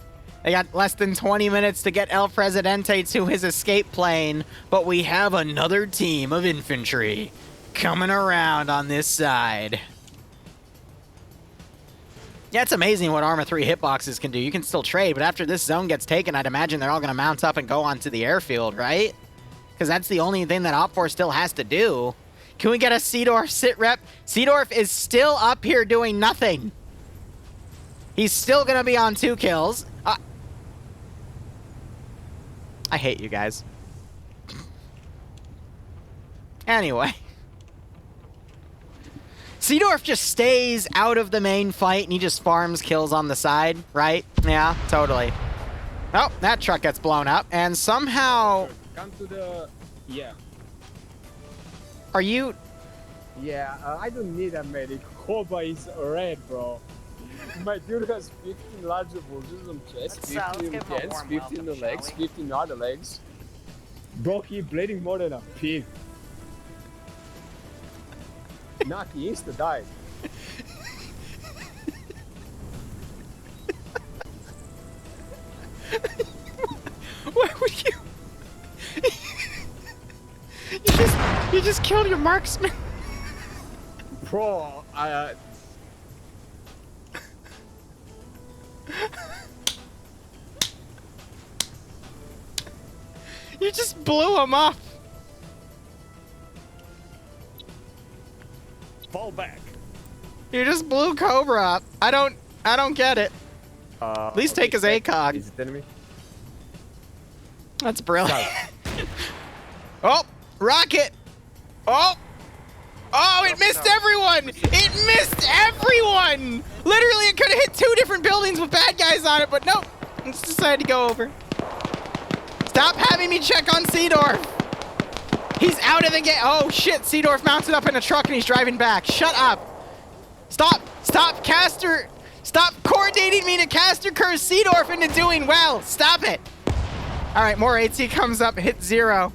They got less than 20 minutes to get El Presidente to his escape plane, but we have another team of infantry coming around on this side. Yeah, it's amazing what Arma 3 hitboxes can do. You can still trade, but after this zone gets taken, I'd imagine they're all going to mount up and go onto the airfield, right? Because that's the only thing that Op4 still has to do. Can we get a Seedorf sit rep? Seedorf is still up here doing nothing. He's still going to be on 2 kills. I hate you guys. Anyway. Seedorf just stays out of the main fight and he just farms kills on the side, right? Yeah, totally. Oh, that truck gets blown up and somehow... Come to the... Yeah. Are you... Yeah, I don't need a medic. Koba is red, bro. My dude has 15 larger bulges on chest, 15 in the hands, 15 in the legs, 15 other legs. Bro, he bleeding more than a pig. Nah, he insta-died. Why would you... You just killed your marksman. Bro, You just blew him up. Fall back. You just blew Cobra up. I don't get it. At least take his ACOG. Is it enemy? That's brilliant. Oh, rocket. Oh, it missed everyone. It missed everyone. Literally, it could have hit 2 different buildings with bad guys on it, but nope. It's decided to go over. Stop having me check on Seedorf. He's out of the game. Oh shit, Seedorf mounted up in a truck and he's driving back. Shut up. Stop, Caster. Stop coordinating me to Caster curse Seedorf into doing well. Stop it. All right, more AT comes up, hit 0.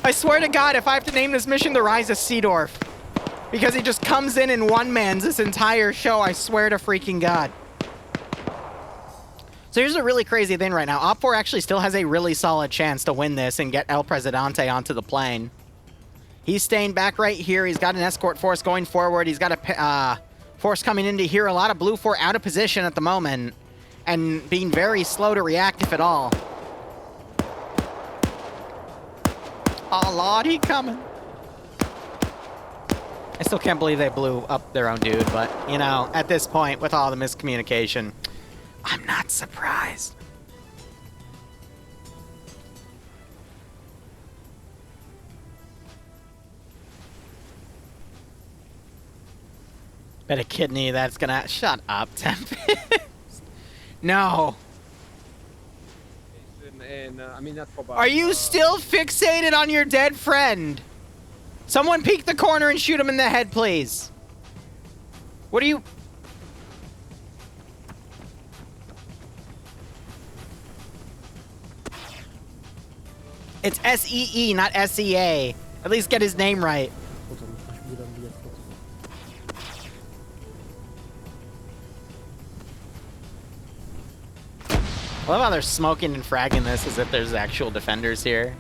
I swear to God, if I have to name this mission The Rise of Seedorf, because he just comes in and one-mans this entire show, I swear to freaking God. So here's a really crazy thing right now. OFCRA actually still has a really solid chance to win this and get El Presidente onto the plane. He's staying back right here. He's got an escort force going forward. He's got a force coming into here. A lot of Blue 4 out of position at the moment and being very slow to react, if at all. Oh, Lord, he coming. I still can't believe they blew up their own dude, but, you know, at this point, with all the miscommunication, I'm not surprised. Bet a kidney that's gonna... Shut up, Tempest. No. Are you still fixated on your dead friend? Someone peek the corner and shoot him in the head, please. What are you... It's S-E-E, not S-E-A. At least get his name right. I love how they're smoking and fragging this as if there's actual defenders here.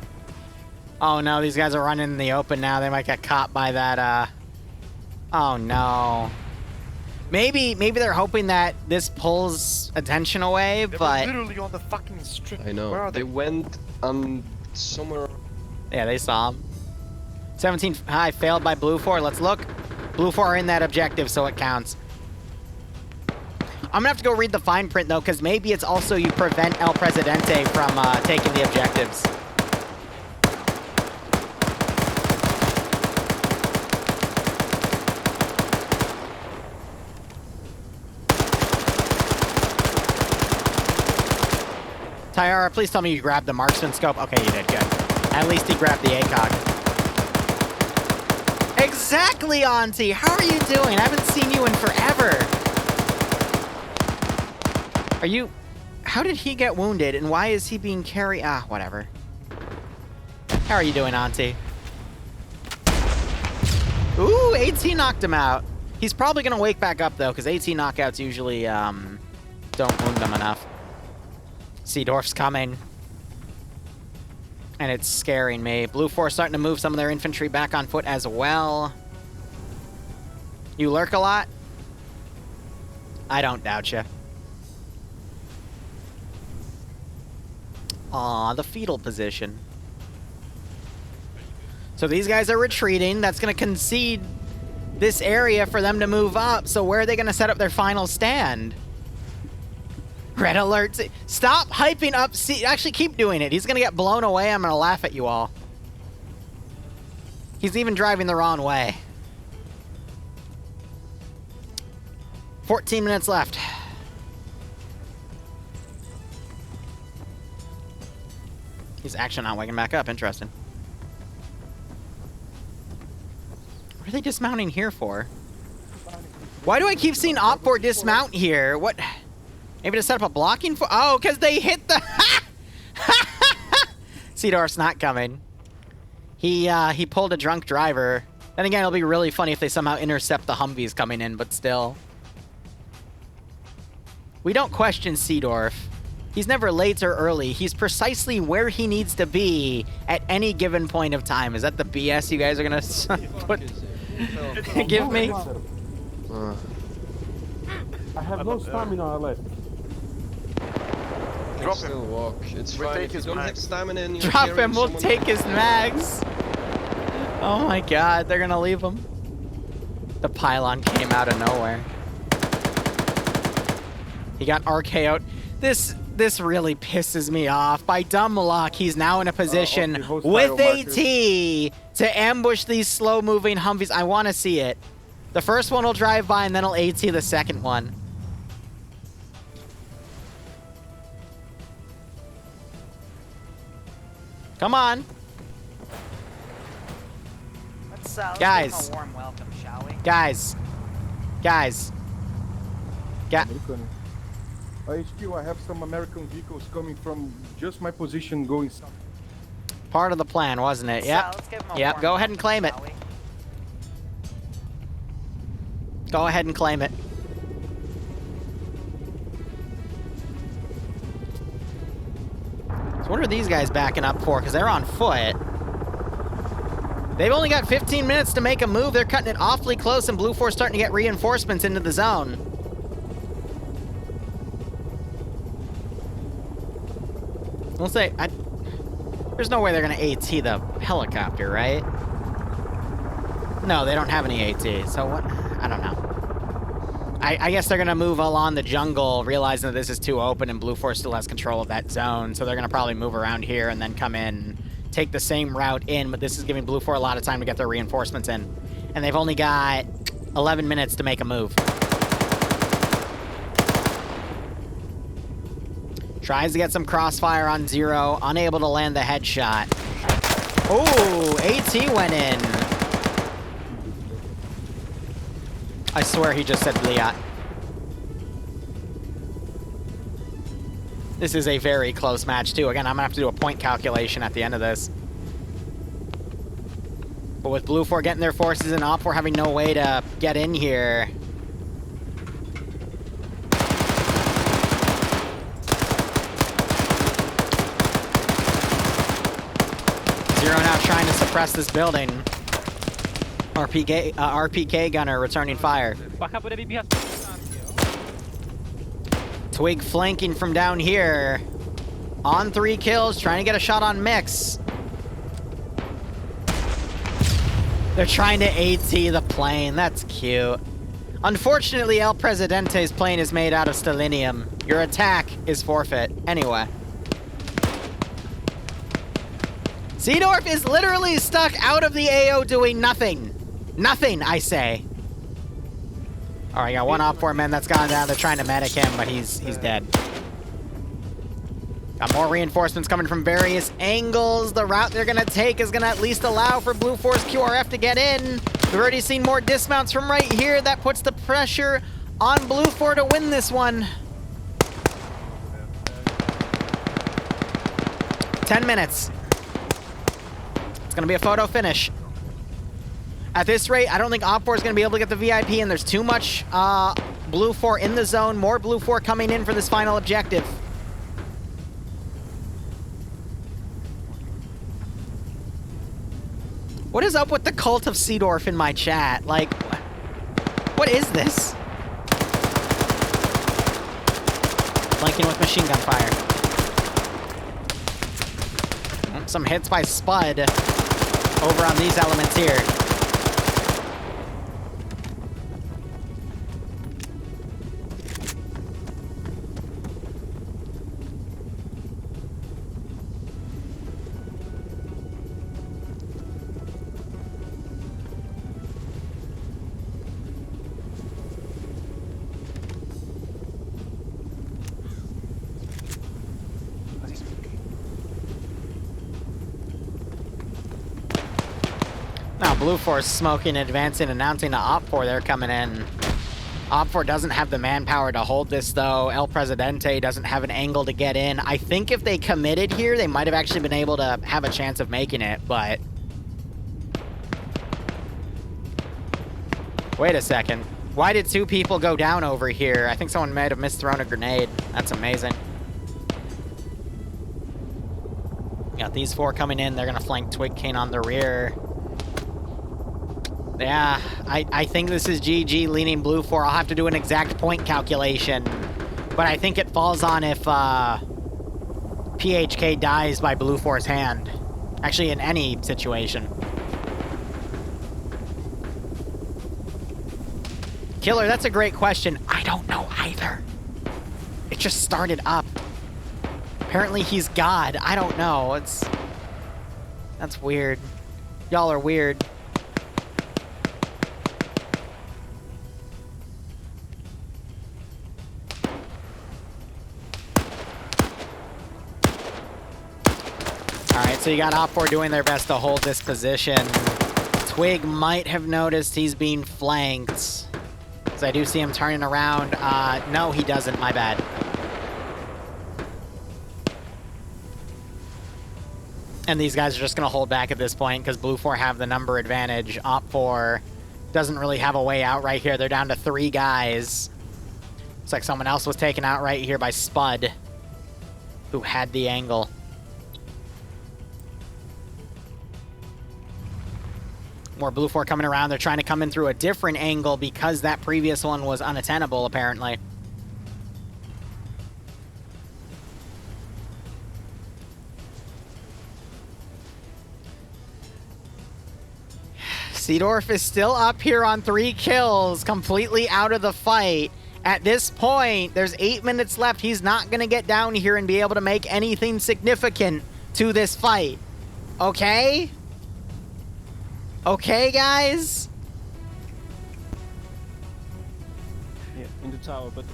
Oh no, these guys are running in the open now. They might get caught by that, Oh no. Maybe they're hoping that this pulls attention away, but... literally on the fucking strip. I know. Where are they went somewhere... Yeah, they saw him. 17 high, failed by Blue 4. Let's look. Blue 4 are in that objective, so it counts. I'm gonna have to go read the fine print, though, because maybe it's also you prevent El Presidente from taking the objectives. Tyara, please tell me you grabbed the marksman scope. Okay, you did, good. At least he grabbed the ACOG. Exactly, Auntie! How are you doing? I haven't seen you in forever. Are you... How did he get wounded, and why is he being carried... Ah, whatever. How are you doing, Auntie? Ooh, 18 knocked him out. He's probably gonna wake back up, though, because 18 knockouts usually, don't wound them enough. Seedorf's coming. And it's scaring me. Blue 4 starting to move some of their infantry back on foot as well. You lurk a lot? I don't doubt you. Aw, the fetal position. So these guys are retreating. That's going to concede this area for them to move up. So where are they going to set up their final stand? Red alert. Stop hyping up. Actually, keep doing it. He's going to get blown away. I'm going to laugh at you all. He's even driving the wrong way. 14 minutes left. He's actually not waking back up. Interesting. What are they dismounting here for? Why do I keep seeing OFCRA dismount here? What? Maybe to set up a blocking for... Oh, because they hit the... Seedorf's not coming. He pulled a drunk driver. Then again, it'll be really funny if they somehow intercept the Humvees coming in, but still. We don't question Seedorf. He's never late or early. He's precisely where he needs to be at any given point of time. Is that the BS you guys are gonna give me? I have no stamina left. Drop him. Walk. It's fine. If you don't have stamina and you're Drop carrying him, we'll someone take his mags. Oh my god, they're gonna leave him. The pylon came out of nowhere. He got RKO'd. This really pisses me off. By dumb luck, he's now in a position with AT to ambush these slow-moving Humvees. I want to see it. The first one will drive by, and then he'll AT the second one. Come on. Let's guys. give him a warm welcome, shall we? Guys. HQ, I have some American vehicles coming from just my position going south. Part of the plan, wasn't it? Yep. Let's give him a Yep, warm go ahead and claim it. welcome, shall we? Go ahead and claim it. So what are these guys backing up for? Because they're on foot. They've only got 15 minutes to make a move. They're cutting it awfully close, and Blue 4's starting to get reinforcements into the zone. We'll say, there's no way they're going to AT the helicopter, right? No, they don't have any AT, so what? I don't know. I guess they're going to move along the jungle, realizing that this is too open and Blue 4 still has control of that zone, so they're going to probably move around here and then come in, take the same route in, but this is giving Blue 4 a lot of time to get their reinforcements in. And they've only got 11 minutes to make a move. Tries to get some crossfire on Zero, unable to land the headshot. Oh, AT went in. I swear he just said Bliat. This is a very close match, too. Again, I'm gonna have to do a point calculation at the end of this. But with Blue 4 getting their forces and Op 4 having no way to get in here. Zero now trying to suppress this building. RPK gunner returning fire. Twig flanking from down here. On 3 kills, trying to get a shot on Mix. They're trying to AT the plane. That's cute. Unfortunately, El Presidente's plane is made out of stellinium. Your attack is forfeit. Anyway. Seedorf is literally stuck out of the AO doing nothing. Nothing, I say. All right, got one Op 4 man that's gone down. They're trying to medic him, but he's dead. Got more reinforcements coming from various angles. The route they're gonna take is gonna at least allow for Blue 4's QRF to get in. We've already seen more dismounts from right here. That puts the pressure on Blue 4 to win this one. 10 minutes. It's gonna be a photo finish. At this rate, I don't think Op 4 is going to be able to get the VIP, and there's too much Blue 4 in the zone. More Blue 4 coming in for this final objective. What is up with the cult of Seedorf in my chat? Like, what is this? Flanking with machine gun fire. Some hits by Spud over on these elements here. Now Blue 4 is smoking, advancing, announcing to Op 4 they're coming in. Op 4 doesn't have the manpower to hold this, though. El Presidente doesn't have an angle to get in. I think if they committed here, they might have actually been able to have a chance of making it, but... Wait a second. Why did 2 people go down over here? I think someone might have misthrown a grenade. That's amazing. Got these 4 coming in. They're going to flank Twig Cane on the rear. Yeah, I think this is GG leaning blue 4. I'll have to do an exact point calculation. But I think it falls on if PHK dies by blue 4's hand. Actually, in any situation. Killer, that's a great question. I don't know either. It just started up. Apparently he's God. I don't know. That's weird. Y'all are weird. Alright, so you got OFCRA doing their best to hold this position. Twig might have noticed he's being flanked. So I do see him turning around. No, he doesn't. My bad. And these guys are just going to hold back at this point because Blue 4 have the number advantage. Op 4 doesn't really have a way out right here. They're down to 3 guys. Looks like someone else was taken out right here by Spud, who had the angle. More Blue 4 coming around. They're trying to come in through a different angle because that previous one was unattainable, apparently. Seedorf is still up here on 3 kills, completely out of the fight. At this point, there's 8 minutes left. He's not going to get down here and be able to make anything significant to this fight. Okay? Okay, guys? Yeah, in the tower, but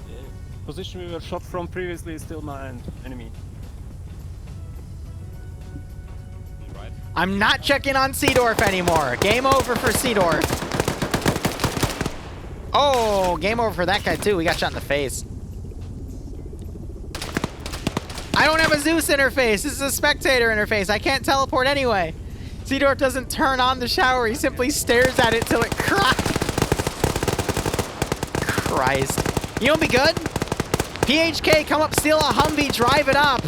position we were shot from previously is still my enemy. I'm not checking on Seedorf anymore. Game over for Seedorf. Oh, game over for that guy too. We got shot in the face. I don't have a Zeus interface. This is a spectator interface. I can't teleport anyway. Seedorf doesn't turn on the shower. He simply stares at it till it cries. Christ. You know what'd be good? PHK, come up, steal a Humvee, drive it up.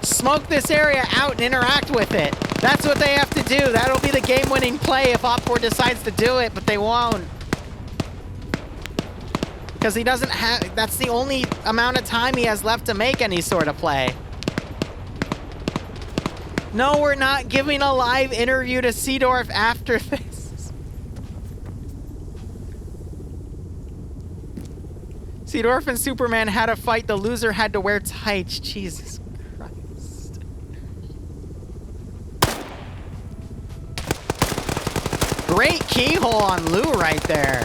Smoke this area out and interact with it. That's what they have to do. That'll be the game-winning play if OFCRA decides to do it, but they won't. Because he doesn't have... That's the only amount of time he has left to make any sort of play. No, we're not giving a live interview to Seedorf after this. Seedorf and Superman had a fight. The loser had to wear tights. Jesus Christ. Great keyhole on Lou right there.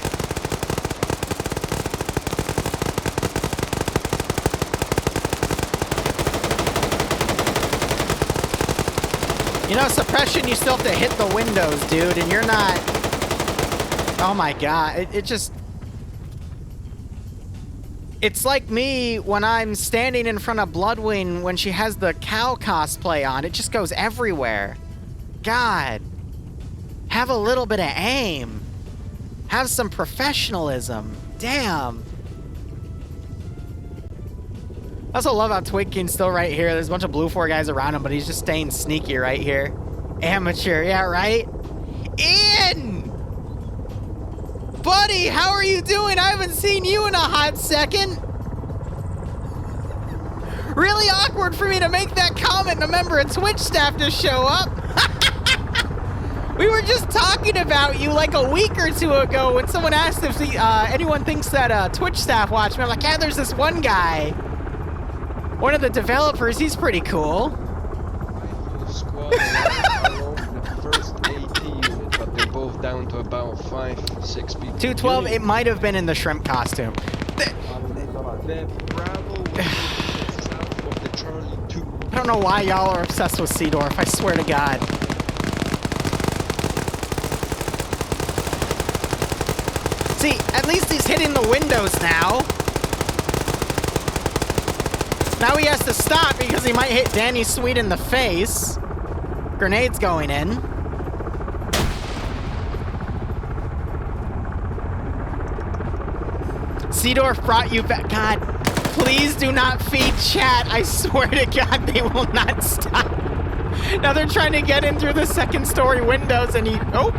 You know, suppression, you still have to hit the windows, dude, and you're not... Oh my god, it just... It's like me when I'm standing in front of Bloodwing when she has the cow cosplay on. It just goes everywhere. God. Have a little bit of aim. Have some professionalism. Damn. I also love how Twig King's still right here. There's a bunch of Blue 4 guys around him, but he's just staying sneaky right here. Amateur, yeah, right? Ian! Buddy, how are you doing? I haven't seen you in a hot second. Really awkward for me to make that comment and a member of Twitch staff to show up. We were just talking about you like a week or 2 ago when someone asked if anyone thinks that Twitch staff watch me. I'm like, yeah, there's this one guy. One of the developers, he's pretty cool. Squad alone the first 80 units, but they're both down to about 5-6 people. 212, it might have been in the shrimp costume. The Bravo was south of the Charlie 2. I don't know why y'all are obsessed with Seedorf, I swear to God. See, at least he's hitting the windows now. Now he has to stop because he might hit Danny Sweet in the face. Grenades going in. Seedorf brought you back. God, please do not feed chat. I swear to God, they will not stop. Now they're trying to get in through the second story windows and he... Oh!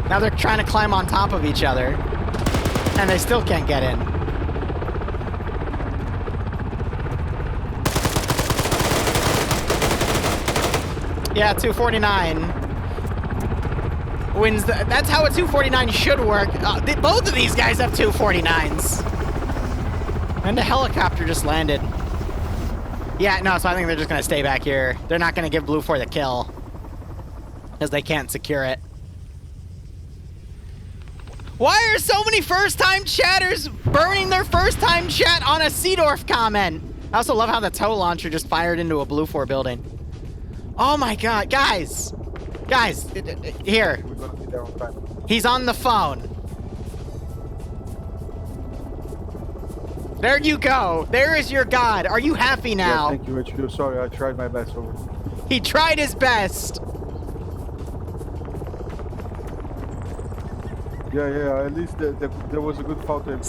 Now they're trying to climb on top of each other. And they still can't get in. Yeah, 249. Wins the... That's how a 249 should work. Both of these guys have 249s. And the helicopter just landed. Yeah, no, so I think they're just going to stay back here. They're not going to give Blue 4 the kill. Because they can't secure it. Why are so many first-time chatters burning their first-time chat on a Seedorf comment? I also love how the tow launcher just fired into a Blue 4 building. Oh my god, guys! Guys, here. He's on the phone. There you go. There is your god. Are you happy now? Yeah, thank you, HQ. Sorry, I tried my best. Over. He tried his best. Yeah, at least there was a good fight on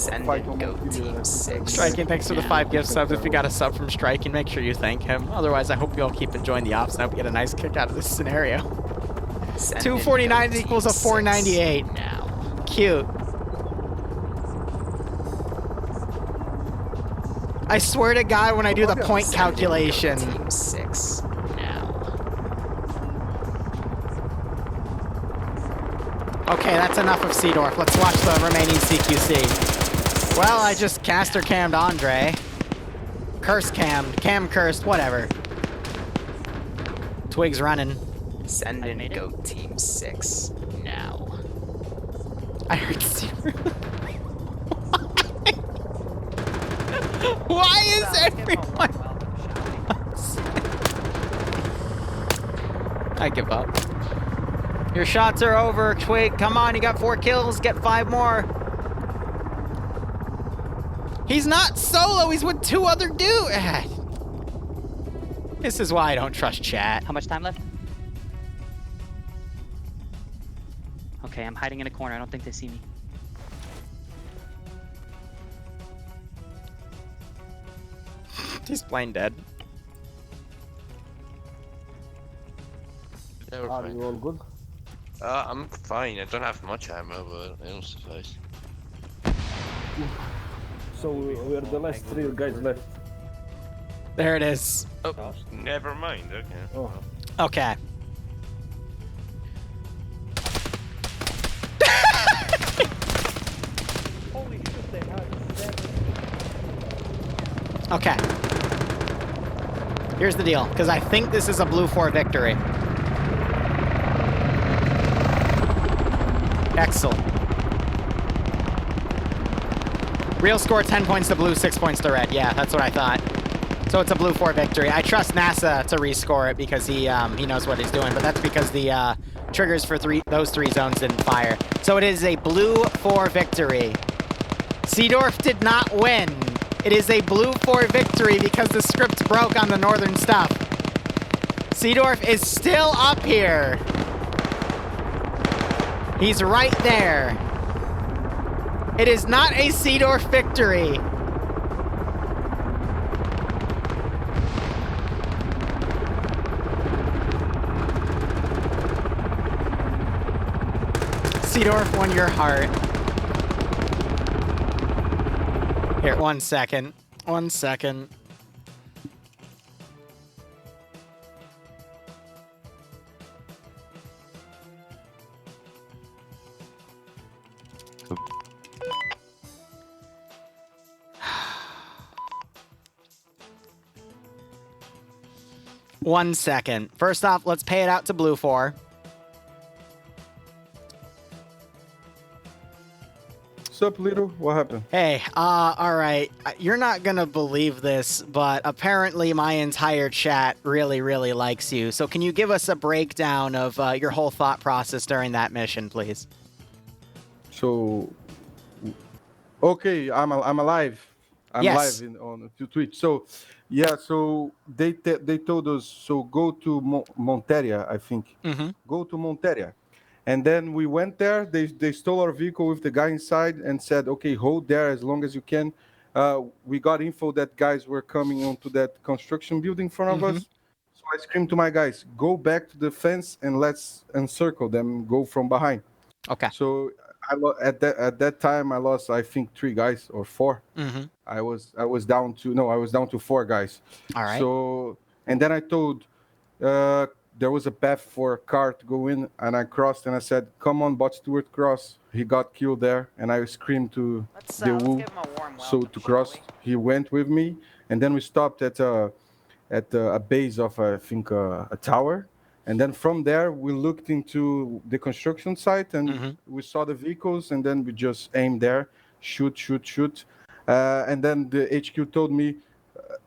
Striking, thanks for the 5 gift subs. If you got a sub from Striking, make sure you thank him. Otherwise, I hope you all keep enjoying the ops and I hope you get a nice kick out of this scenario. 249 equals a 498. Now. Cute. I swear to God, when I do the point calculation. Team 6 now. Okay, that's enough of Seedorf. Let's watch the remaining CQC. Well, I just caster cammed Andre. Curse cammed, cam cursed, whatever. Twig's running. Send and go Team 6 now. I heard zero. Why is everyone... I give up. Your shots are over, Twig. Come on, you got 4 kills. Get 5 more. He's not solo. He's with 2 other dudes. This is why I don't trust chat. How much time left? Okay, I'm hiding in a corner. I don't think they see me. He's plain dead. Are you all good? I'm fine. I don't have much ammo, but it'll suffice. So we're the last 3 guys left. There it is. Oh, never mind. Okay. Oh. Okay. Holy shit, they had 7. Okay. Here's the deal, because I think this is a Blue 4 victory. Excellent. Real score 10 points to Blue, 6 points to Red. Yeah, that's what I thought. So it's a Blue 4 victory. I trust NASA to rescore it because he knows what he's doing, but that's because the triggers for those 3 zones didn't fire. So it is a Blue 4 victory. Seedorf did not win. It is a Blue 4 victory because the script broke on the northern stuff. Seedorf is still up here. He's right there. It is not a Seedorf victory. Seedorf won your heart. Here, 1 second. 1 second. One second. First off, let's pay it out to Blue 4. Sup, Liru? What happened? Hey, all right. You're not gonna believe this, but apparently my entire chat really, really likes you. So can you give us a breakdown of your whole thought process during that mission, please? So, okay, I'm alive. I'm yes. live on Twitch. So, yeah. So they told us, so go to Monteria, I think. Mm-hmm. Go to Monteria. And then we went there. They stole our vehicle with the guy inside and said, okay, hold there as long as you can. we got info that guys were coming onto that construction building in front of us. So I screamed to my guys, go back to the fence and let's encircle them, go from behind. Okay. So at that time I lost, I think, 3 guys or 4. I was down to 4 guys. All right. So and then I told there was a path for a car to go in, and I crossed and I said, come on, Bot Stewart, cross. He got killed there, and I screamed to the Wu so to cross. He went with me, and then we stopped at a base of, I think, a tower. And then from there, we looked into the construction site, and we saw the vehicles, and then we just aimed there, shoot. And then the HQ told me,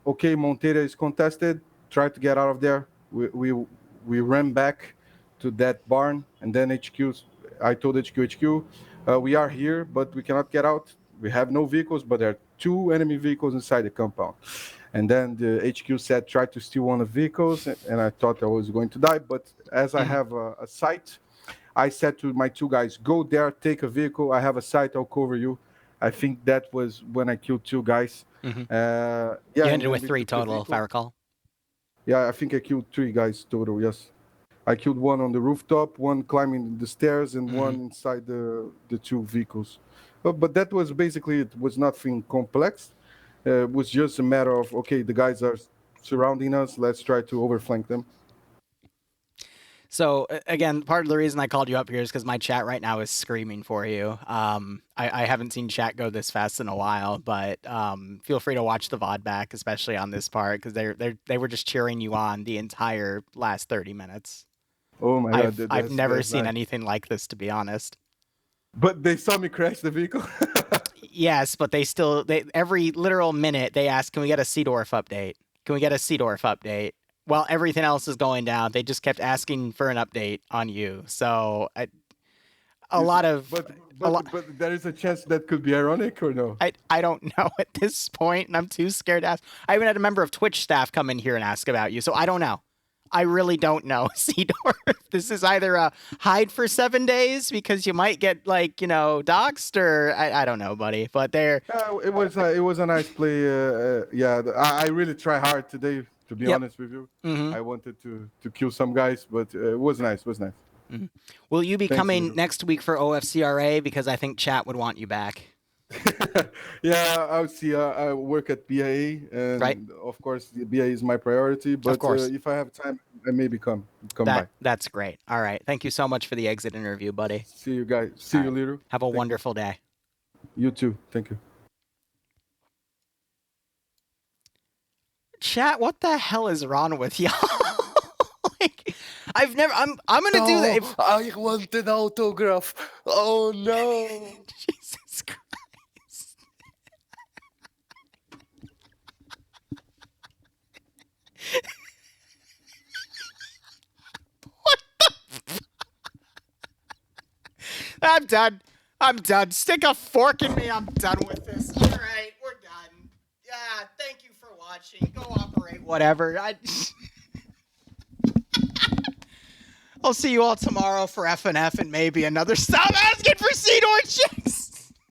okay, Monteira is contested, try to get out of there. We ran back to that barn, and then I told HQ, we are here, but we cannot get out. We have no vehicles, but there are 2 enemy vehicles inside the compound. And then the HQ said, try to steal one of the vehicles, and I thought I was going to die. But as I have a sight, I said to my 2 guys, go there, take a vehicle. I have a sight, I'll cover you. I think that was when I killed 2 guys. You ended with 3 total, if I recall. Yeah, I think I killed 3 guys total, yes. I killed 1 on the rooftop, 1 climbing the stairs, and 1 inside the 2 vehicles. But that was basically, it was nothing complex. It was just a matter of, okay, the guys are surrounding us, let's try to overflank them. So, again, part of the reason I called you up here is because my chat right now is screaming for you. I haven't seen chat go this fast in a while, but feel free to watch the VOD back, especially on this part, because they were just cheering you on the entire last 30 minutes. Oh my God. I've never seen anything like this, to be honest. But they saw me crash the vehicle? Yes, but every literal minute they ask, can we get a Seedorf update? Can we get a Seedorf update? While everything else is going down, they just kept asking for an update on you. So But there is a chance that could be ironic, or no? I don't know at this point, and I'm too scared to ask. I even had a member of Twitch staff come in here and ask about you, so I don't know. I really don't know, Seedorf. This is either a hide for 7 days because you might get, like, doxxed, or I don't know, buddy. But it was a nice play. I really try hard today, to be honest with you. I wanted to kill some guys, but it was nice. Will you be coming next week for OFCRA? Because I think chat would want you back. Yeah, I'll see. I work at BIA, and of course, the BIA is my priority. But if I have time, I maybe come by. That's great. All right. Thank you so much for the exit interview, buddy. See you guys. See you later. Have a wonderful day. You too. Thank you. Chat, what the hell is wrong with y'all? I'm gonna do that. I want an autograph. Oh no. Jesus Christ. What the I'm done. Stick a fork in me. I'm done with this. All right, we're done. Yeah, thank you for watching. Go operate whatever. I'll see you all tomorrow for FNF and maybe another. Stop asking for Seedor chicks!